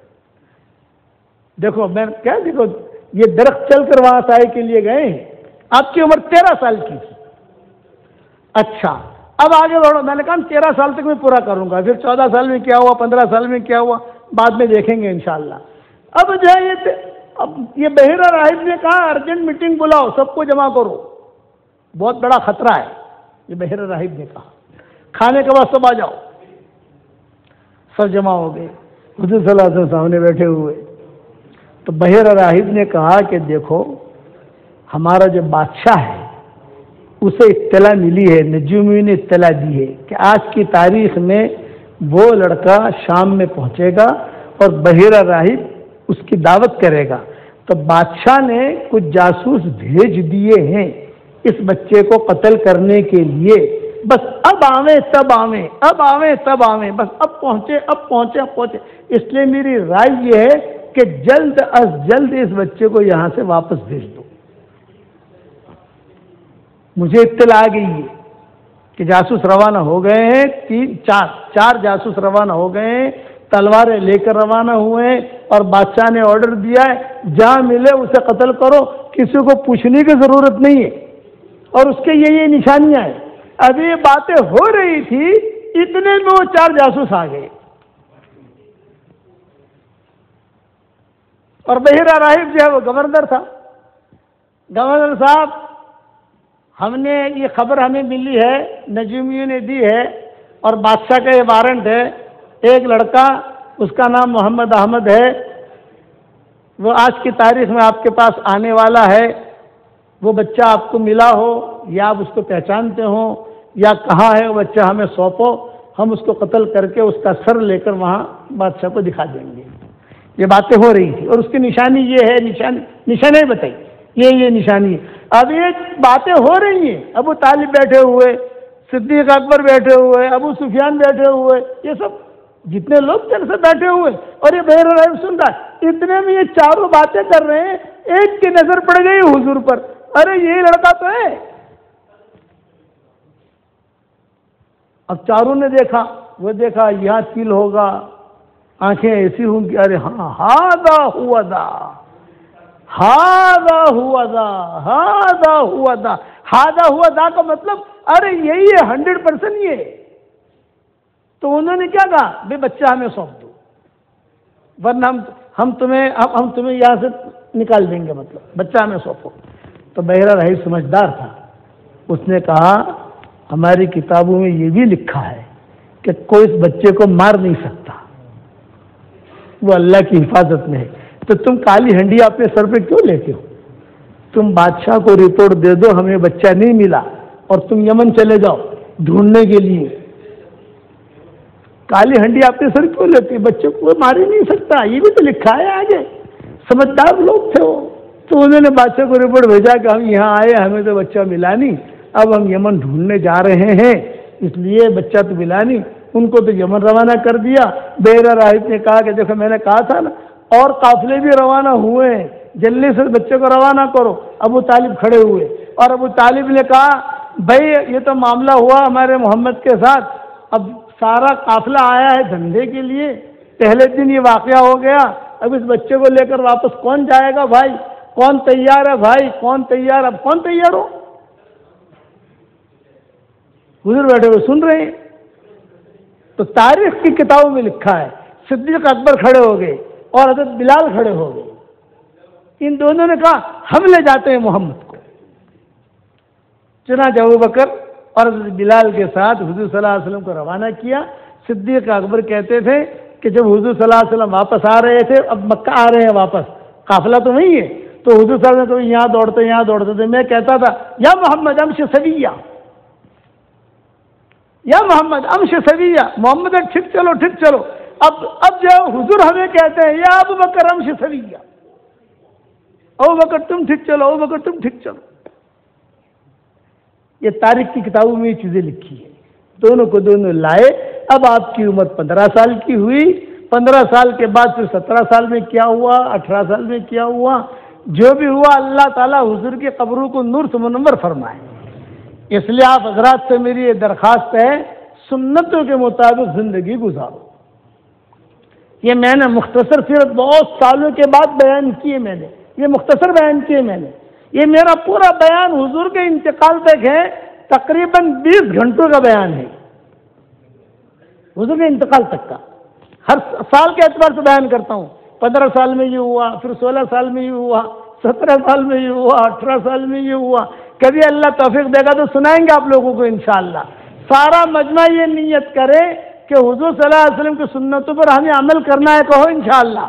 دیکھو میں کیا، دیکھو یہ درخت چل کر وہاں سائے کے لیے گئے ہیں، آپ کی عمر 13 سال کی تھی. اچھا اب آگے بڑھو. میں نے کہا 13 سال تک میں پورا کروں گا، پھر 14 سال میں کیا ہوا، 15 سال میں کیا ہوا، بعد میں دیکھیں گے انشاءاللہ. اب جو ہے یہ بحیرہ راہب نے کہا ارجنٹ میٹنگ بلاؤ، سب کو جمع کرو، بہت بڑا خطرہ ہے. یہ بحیرہ راہب نے کہا کھانے کے بعد سب آ جاؤ. سب جمع ہو گئے، حضور صلی اللہ علیہ وسلم سامنے بیٹھے ہوئے. تو بحیرہ راہب نے کہا کہ دیکھو ہمارا جو بادشاہ ہے اسے اطلاع ملی ہے، نجومی نے اطلاع دی ہے کہ آج کی تاریخ میں وہ لڑکا شام میں پہنچے گا اور بحیرہ راہب اس کی دعوت کرے گا. تو بادشاہ نے کچھ جاسوس بھیج دیے ہیں اس بچے کو قتل کرنے کے لیے، بس اب آویں تب آویں، اب آویں تب آویں، بس اب پہنچے اب پہنچے اب پہنچے. اس لیے میری رائے یہ ہے کہ جلد از جلد اس بچے کو یہاں سے واپس بھیج دو. مجھے اطلاع آ گئی ہے کہ جاسوس روانہ ہو گئے ہیں، چار جاسوس روانہ ہو گئے ہیں، تلواریں لے کر روانہ ہوئے ہیں، اور بادشاہ نے آرڈر دیا ہے جہاں ملے اسے قتل کرو، کسی کو پوچھنے کی ضرورت نہیں ہے. اور اس کے یہ نشانیاں ہیں. ابھی یہ باتیں ہو رہی تھی اتنے میں وہ 4 جاسوس آ گئے. اور بحیرہ راہب جو ہے وہ گورنر تھا. گورنر صاحب ہم نے یہ خبر ہمیں ملی ہے، نجومیوں نے دی ہے، اور بادشاہ کا یہ وارنٹ ہے. ایک لڑکا اس کا نام محمد احمد ہے، وہ آج کی تاریخ میں آپ کے پاس آنے والا ہے. وہ بچہ آپ کو ملا ہو یا آپ اس کو پہچانتے ہوں یا کہاں ہے وہ بچہ ہمیں سونپو، ہم اس کو قتل کر کے اس کا سر لے کر وہاں بادشاہ کو دکھا دیں گے. یہ باتیں ہو رہی تھی اور اس کی نشانی یہ ہے، نشانی بتائی یہ نشانی ہے. اب یہ باتیں ہو رہی ہیں، ابو طالب بیٹھے ہوئے، صدیق اکبر بیٹھے ہوئے، ابو سفیان بیٹھے ہوئے، یہ سب جتنے لوگ تھے سب بیٹھے ہوئے، اور یہ بحیرہ راہب سن رہا ہے. اتنے میں یہ چاروں باتیں کر رہے ہیں، ایک کی نظر پڑ گئی حضور پر. ارے یہی لڑکا تو ہے. اب چاروں نے دیکھا، وہ دیکھا یہاں تل ہوگا، آنکھیں ایسی ہوں گی. ارے ہاں ہاذا ہوا ذا، ہاذا ہوا ذا، ہاذا ہوا ذا. ہاذا ہوا ذا کا مطلب ارے یہی ہے 100% یہ. تو انہوں نے کیا کہا، بے بچہ ہمیں سونپ دو ورنہ ہم تمہیں یہاں سے نکال دیں گے، مطلب بچہ ہمیں سونپو. تو بحیرہ راہب سمجھدار تھا، اس نے کہا ہماری کتابوں میں یہ بھی لکھا ہے کہ کوئی اس بچے کو مار نہیں سکتا، وہ اللہ کی حفاظت میں ہے. تو تم کالی ہنڈی اپنے سر پہ کیوں لیتے ہو؟ تم بادشاہ کو رپورٹ دے دو ہمیں بچہ نہیں ملا، اور تم یمن چلے جاؤ ڈھونڈنے کے لیے. کالی ہنڈی اپنے سر کیوں لیتے؟ بچے کو مار ہی نہیں سکتا، یہ بھی تو لکھا ہے آگے. سمجھدار لوگ تھے وہ. تو انہوں نے بادشاہ کو رپورٹ بھیجا کہ ہم یہاں آئے، ہمیں تو بچہ ملا نہیں، اب ہم یمن ڈھونڈنے جا رہے ہیں، اس لیے بچہ تو ملا نہیں. ان کو تو یمن روانہ کر دیا. بحیرہ راہب نے کہا کہ دیکھو میں نے کہا تھا نا، اور قافلے بھی روانہ ہوئے ہیں، جلدی سے بچے کو روانہ کرو. ابو طالب کھڑے ہوئے، اور ابو طالب نے کہا بھائی یہ تو معاملہ ہوا ہمارے محمد کے ساتھ، اب سارا قافلہ آیا ہے دھندے کے لیے، پہلے دن یہ واقعہ ہو گیا، اب اس بچے کو لے کر واپس کون جائے گا بھائی؟ کون تیار ہے بھائی؟ کون تیار؟ اب کون تیار ہو؟ حضور بیٹھے ہوئے سن رہے ہیں. تو تاریخ کی کتابوں میں لکھا ہے صدیق اکبر کھڑے ہو گئے اور حضرت بلال کھڑے ہو گئے. ان دونوں نے کہا ہم لے جاتے ہیں محمد کو. چنانچہ ابو بکر اور حضرت بلال کے ساتھ حضور صلی اللہ علیہ وسلم کو روانہ کیا. صدیق اکبر کہتے تھے کہ جب حضور صلی اللہ علیہ وسلم واپس آ رہے تھے، اب مکہ آ رہے ہیں واپس، قافلہ تو نہیں ہے، تو حضور صلی اللہ علیہ وسلم یہاں دوڑتے تھے. میں کہتا تھا یا محمد امشی سویہ، یا محمد امشی سویہ، محمد ٹھیک چلو ٹھیک چلو. اب جو حضور ہمیں کہتے ہیں یا ابو بکر امشی سویہ، ابو بکر تم ٹھیک چلو، ابو بکر تم ٹھیک چلو. یہ تاریخ کی کتابوں میں یہ چیزیں لکھی ہیں. دونوں کو دونوں لائے. اب آپ کی عمر 15 سال کی ہوئی. 15 سال کے بعد پھر 17 سال میں کیا ہوا، 18 سال میں کیا ہوا، جو بھی ہوا اللہ تعالیٰ حضور کی قبروں کو نور سے منور فرمائے. اس لیے آپ حضرات سے میری یہ درخواست ہے، سنتوں کے مطابق زندگی گزارو. یہ میں نے مختصر سیرت بہت سالوں کے بعد بیان کیے، میں نے یہ مختصر بیان کیے میں نے. یہ میرا پورا بیان حضور کے انتقال تک ہے، تقریباً 20 گھنٹوں کا بیان ہے حضور کے انتقال تک کا. ہر سال کے اعتبار سے بیان کرتا ہوں. 15 سال میں یہ ہوا، پھر 16 سال میں یہ ہوا، 17 سال میں یہ ہوا، 18 سال میں یہ ہوا. کبھی اللہ توفیق دے گا تو سنائیں گے آپ لوگوں کو انشاءاللہ. سارا مجمع یہ نیت کرے کہ حضور صلی اللہ علیہ وسلم کی سنتوں پر ہمیں عمل کرنا ہے، کہو انشاءاللہ.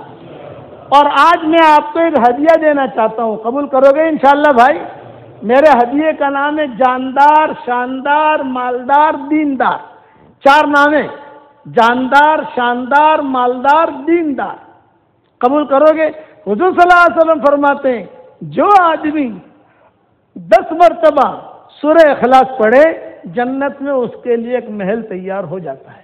اور آج میں آپ کو ایک ہدیہ دینا چاہتا ہوں، قبول کرو گے انشاءاللہ بھائی؟ میرے ہدیے کا نام ہے جاندار، شاندار، مالدار، دیندار. 4 نام ہیں، جاندار، شاندار، مالدار، دیندار. قبول کرو گے؟ حضور صلی اللہ علیہ وسلم فرماتے ہیں جو آدمی 10 مرتبہ سورہ اخلاص پڑھے جنت میں اس کے لیے ایک محل تیار ہو جاتا ہے.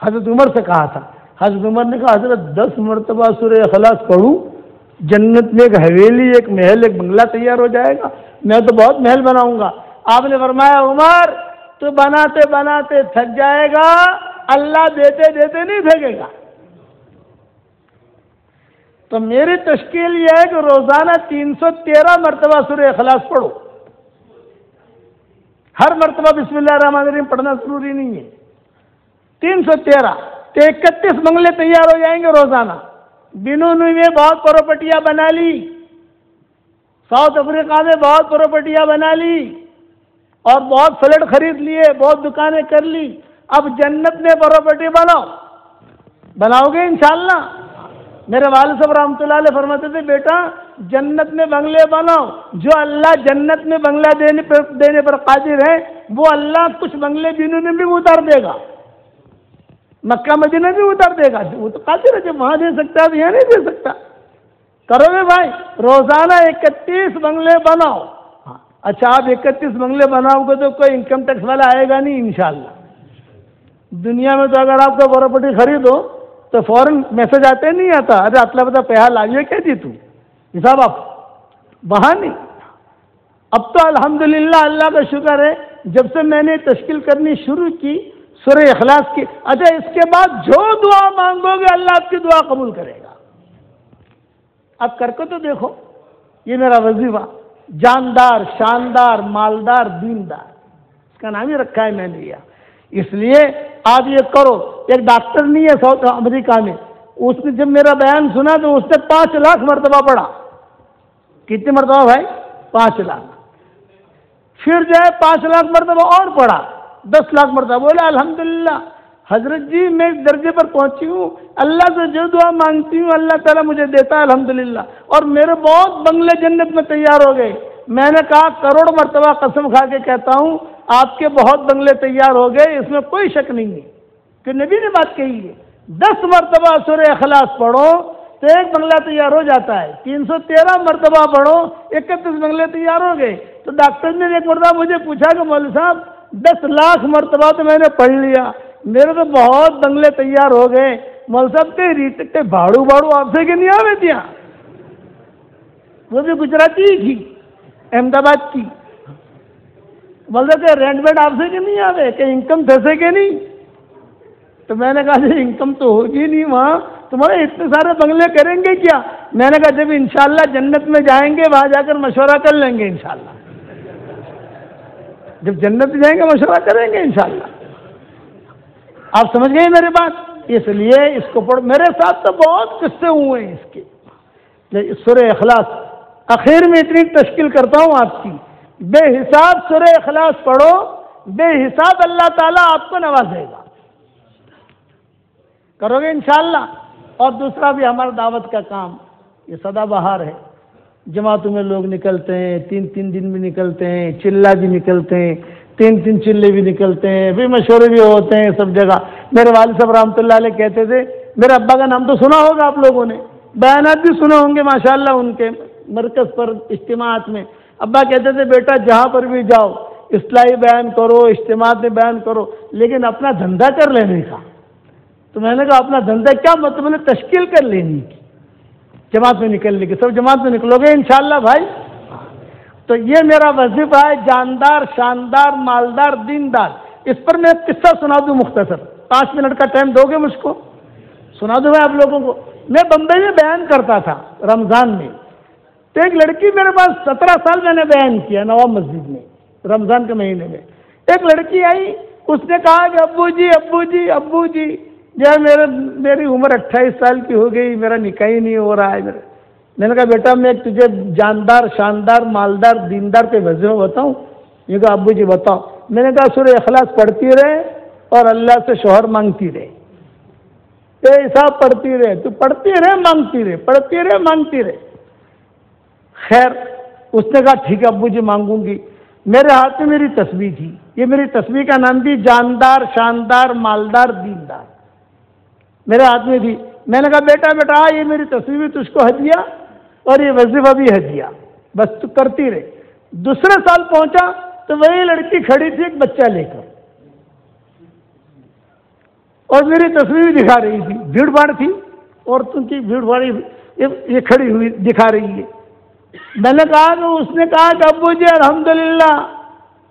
حضرت عمر سے کہا تھا، حضرت عمر نے کہا حضرت 10 مرتبہ سورہ اخلاص پڑھوں جنت میں ایک حویلی، ایک محل، ایک بنگلہ تیار ہو جائے گا، میں تو بہت محل بناؤں گا. آپ نے فرمایا عمر تو بناتے بناتے تھک جائے گا، اللہ دیتے دیتے نہیں تھکے گا. تو میری تشکیل یہ ہے کہ روزانہ 313 مرتبہ سورہ اخلاص پڑھو. ہر مرتبہ بسم اللہ الرحمن الرحیم پڑھنا ضروری نہیں ہے. 313 تو 31 بنگلے تیار ہو جائیں گے روزانہ. بنو میں بہت پراپرٹیاں بنا لی، ساؤتھ افریقہ میں بہت پراپرٹیاں بنا لی، اور بہت فلیٹ خرید لیے، بہت دکانیں کر لی. اب جنت میں پراپرٹی بناؤ، بناؤ گے انشاءاللہ؟ میرے والد صاحب رحمۃ اللہ علیہ فرماتے تھے بیٹا جنت میں بنگلے بناؤ. جو اللہ جنت میں بنگلہ دینے پر قادر ہے وہ اللہ کچھ بنگلے بنو میں بھی اتار دے گا، مکہ مدینہ بھی اتار دے گا. وہ تو قادر ہے، جب وہاں دے سکتا ہے تو یہاں نہیں دے سکتا. کرو گے بھائی؟ روزانہ 31 بنگلے بناؤ. اچھا آپ 31 بنگلے بناؤ گے تو کوئی انکم ٹیکس والا آئے گا نہیں انشاءاللہ. دنیا میں تو اگر آپ کو پراپرٹی خریدو تو فوراً میسج آتے نہیں آتا، ارے اطلاع پتہ پیہا لائیے کیا جی تو حساب آپ وہاں نہیں. اب تو الحمدللہ اللہ کا شکر ہے جب سے میں نے تشکیل کرنی شروع کی سورہ اخلاص کی، اچھا اس کے بعد جو دعا مانگو گے اللہ آپ کی دعا قبول کرے گا. اب کر کے تو دیکھو. یہ میرا وظیفہ جاندار، شاندار، مالدار، دیندار، اس کا نام ہی رکھا ہے میں نے لیا. اس لیے آپ یہ کرو. ایک ڈاکٹر نہیں ہے ساؤتھ امریکہ میں، اس نے جب میرا بیان سنا تو اس نے 5 لاکھ مرتبہ پڑھا. کتنی مرتبہ بھائی؟ 5 لاکھ. پھر جو ہے 5 لاکھ مرتبہ اور پڑھا، 10 لاکھ مرتبہ. بولا الحمدللہ حضرت جی میں اس درجے پر پہنچی ہوں، اللہ سے جو دعا مانگتی ہوں اللہ تعالیٰ مجھے دیتا ہے الحمدللہ. اور میرے بہت بنگلے جنت میں تیار ہو گئے. میں نے کہا کروڑ مرتبہ قسم کھا کے کہتا ہوں آپ کے بہت بنگلے تیار ہو گئے، اس میں کوئی شک نہیں ہے کہ نبی نے بات کہی ہے. 10 مرتبہ سورہ اخلاص پڑھو تو ایک بنگلہ تیار ہو جاتا ہے. 313 مرتبہ پڑھو 31 بنگلے تیار ہو گئے. تو ڈاکٹر نے ایک مرتبہ مجھے پوچھا کہ مولوی صاحب 10 لاکھ مرتبہ تو میں نے پڑھ لیا، میرے تو بہت بنگلے تیار ہو گئے، مولوی صاحب کے ریٹ بھاڑو آپ سے کہ نہیں آوے دیا؟ وہ بھی گجراتی ہی تھی، احمد آباد کی. مولوی کہ رینٹ وینٹ آپ سے کہ نہیں آوے، کہ انکم دسے کہ نہیں؟ تو میں نے کہا جی انکم تو ہوگی نہیں وہاں، تمہارے اتنے سارے بنگلے کریں گے کیا؟ میں نے کہا جب انشاءاللہ جنت میں جائیں گے وہاں جا کر مشورہ کر لیں گے انشاءاللہ. جب جنت میں جائیں گے مشورہ کریں گے انشاءاللہ. آپ سمجھ گئے میری بات؟ اس لیے اس کو پڑھ. میرے ساتھ تو بہت قصے ہوئے ہیں اس کے. سورہ اخلاص اخیر میں اتنی تشکیل کرتا ہوں آپ کی، بے حساب سورہ اخلاص پڑھو، بے حساب اللہ تعالیٰ آپ کو نوازے گا. کرو گے انشاءاللہ؟ اور دوسرا بھی ہمارا دعوت کا کام یہ سدا بہار ہے. جماعتوں میں لوگ نکلتے ہیں، 3 دن بھی نکلتے ہیں، چلہ بھی نکلتے ہیں، 3 چلے بھی نکلتے ہیں، بھی مشورے بھی ہوتے ہیں سب جگہ. میرے والد صاحب رحمۃ اللہ علیہ کہتے تھے، میرے ابا کا نام تو سنا ہوگا آپ لوگوں نے، بیانات بھی سنے ہوں گے ماشاءاللہ ان کے مرکز پر اجتماعات میں. ابا کہتے تھے بیٹا جہاں پر بھی جاؤ اصلاحی بیان کرو، اجتماعات میں بیان کرو، لیکن اپنا دھندا کر لینے کا. تو میں نے کہا اپنا دھندا کیا مطلب ہے؟ تشکیل کر لینی کی، جماعت میں نکلنے کی. سب جماعت میں نکلو گے انشاءاللہ بھائی؟ تو یہ میرا وظیفہ ہے جاندار، شاندار، مالدار، دیندار. اس پر میں ایک قصہ سنا دوں مختصر، 5 منٹ کا ٹائم دو گے مجھ کو؟ سنا دوں میں آپ لوگوں کو۔ میں بمبئی میں بیان کرتا تھا رمضان میں، تو ایک لڑکی میرے پاس 17 سال میں نے بیان کیا نواب مسجد میں رمضان کے مہینے میں۔ ایک لڑکی آئی، اس نے کہا کہ ابو جی ابو جی ابو جی، جو میری عمر 28 سال کی ہو گئی، میرا نکاح ہی نہیں ہو رہا ہے۔ میں نے کہا بیٹا میں تجھے جاندار شاندار مالدار دیندار پہ وظیفہ بتاؤں؟ یہ کہا ابو جی بتاؤ۔ میں نے کہا سورہ اخلاص پڑھتی رہے اور اللہ سے شوہر مانگتی رہے، اے حساب پڑھتی رہے، تو پڑھتی رہے مانگتی رہے، پڑھتی رہے مانگتی رہے۔ خیر اس نے کہا ٹھیک ہے ابو جی مانگوں گی۔ میرے ہاتھ میں میری تسبیح تھی، یہ میری تسبیح کا نام بھی جاندار شاندار مالدار دیندار میرے ہاتھ میں تھی۔ میں نے کہا بیٹا بیٹا یہ میری تسبیح بھی تجھ کو ہدیہ اور یہ وظیفہ بھی ہدیہ، بس تو کرتی رہے۔ دوسرے سال پہنچا تو وہی لڑکی کھڑی تھی ایک بچہ لے کر، اور میری تصویر بھی دکھا رہی تھی، بھیڑ بھاڑ تھی عورتوں کی بھیڑ بھاڑی، یہ کھڑی ہوئی دکھا رہی ہے۔ میں نے کہا کہ اس نے کہا کہ ابو جی الحمدللہ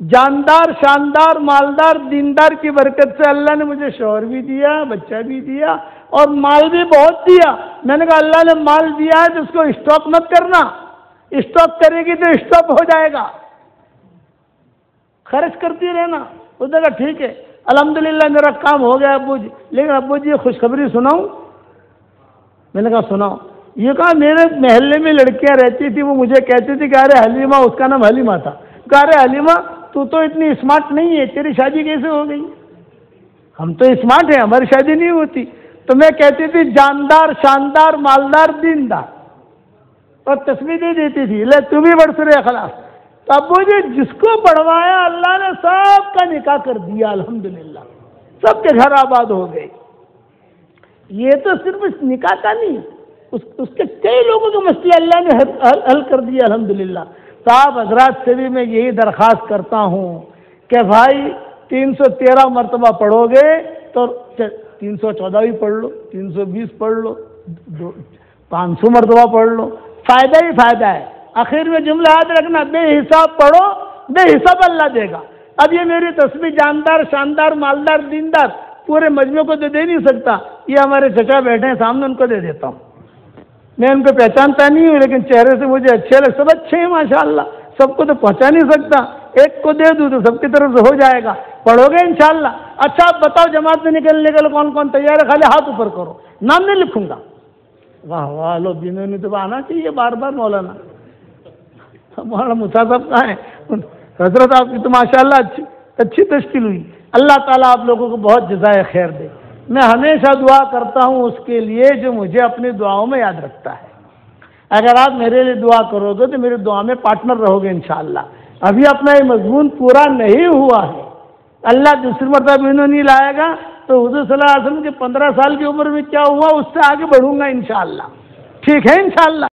جاندار شاندار مالدار دیندار کی برکت سے اللہ نے مجھے شوہر بھی دیا، بچہ بھی دیا اور مال بھی بہت دیا۔ میں نے کہا اللہ نے مال دیا ہے تو اس کو اسٹاک مت کرنا، اسٹاک کرے گی تو اسٹاپ ہو جائے گا، خرچ کرتی رہنا۔ اس نے کہا ٹھیک ہے الحمدللہ میرا کام ہو گیا ابو جی، لیکن ابو جی خوشخبری سناؤں؟ میں نے کہا سناؤ۔ یہ کہا میرے محلے میں لڑکیاں رہتی تھی، وہ مجھے کہتی تھی کہ ارے حلیمہ، اس کا نام حلیمہ تھا، کہا ارے حلیمہ تو اتنی اسمارٹ نہیں ہے، تیری شادی کیسے ہو گئی؟ ہم تو اسمارٹ ہیں، ہماری شادی نہیں ہوتی۔ تو میں کہتی تھی جاندار شاندار مالدار دیندار، اور تصویر دے دیتی تھی لے تو بھی بڑھ سورہ اخلاص۔ تو ابو جی جس کو پڑھوایا اللہ نے سب کا نکاح کر دیا الحمدللہ، سب کے گھر آباد ہو گئے۔ یہ تو صرف اس نکاح کا نہیں، اس کے کئی لوگوں کے مسئلے اللہ نے حل کر دیا الحمدللہ۔ صاحب حضرات سے بھی میں یہی درخواست کرتا ہوں کہ بھائی 313 مرتبہ پڑھو گے تو 314 بھی پڑھ لو، 320 پڑھ لو، 500 مرتبہ پڑھ لو، فائدہ ہی فائدہ ہے۔ آخر میں جملہ یاد رکھنا، بے حساب پڑھو بے حساب اللہ دے گا۔ اب یہ میری تسبیح جاندار شاندار مالدار دیندار پورے مجموعے کو تو دے نہیں سکتا، یہ ہمارے چچا بیٹھے ہیں سامنے، ان کو دے دیتا ہوں۔ میں ان کو پہچانتا نہیں ہوں لیکن چہرے سے مجھے اچھے لگ، سب اچھے ہیں ماشاءاللہ، سب کو تو پہنچا نہیں سکتا، ایک کو دے دوں تو سب کی طرف سے ہو جائے گا، پڑھو گے انشاءاللہ۔ اچھا آپ بتاؤ جماعت میں نکلنے کے لیے کون کون تیار ہے؟ خالی ہاتھ اوپر کرو، نام نہیں لکھوں گا۔ واہ واہ لو جنہوں نے تو آنا چاہیے بار بار مولانا مولانا موسیٰ صاحب کہاں ہیں؟ حضرت آپ کی تو ماشاءاللہ اچھی تشکیل ہوئی۔ اللہ تعالیٰ آپ لوگوں کو بہت جزائے خیر دے۔ میں ہمیشہ دعا کرتا ہوں اس کے لیے جو مجھے اپنی دعاؤں میں یاد رکھتا ہے۔ اگر آپ میرے لیے دعا کرو گے تو میری دعا میں پارٹنر رہو گے انشاءاللہ۔ ابھی اپنا یہ مضمون پورا نہیں ہوا ہے، اللہ دوسری مرتبہ انہوں نہیں لائے گا تو حضور صلی اللہ علیہ وسلم کے 15 سال کی عمر میں کیا ہوا اس سے آگے بڑھوں گا انشاءاللہ، ٹھیک ہے انشاءاللہ۔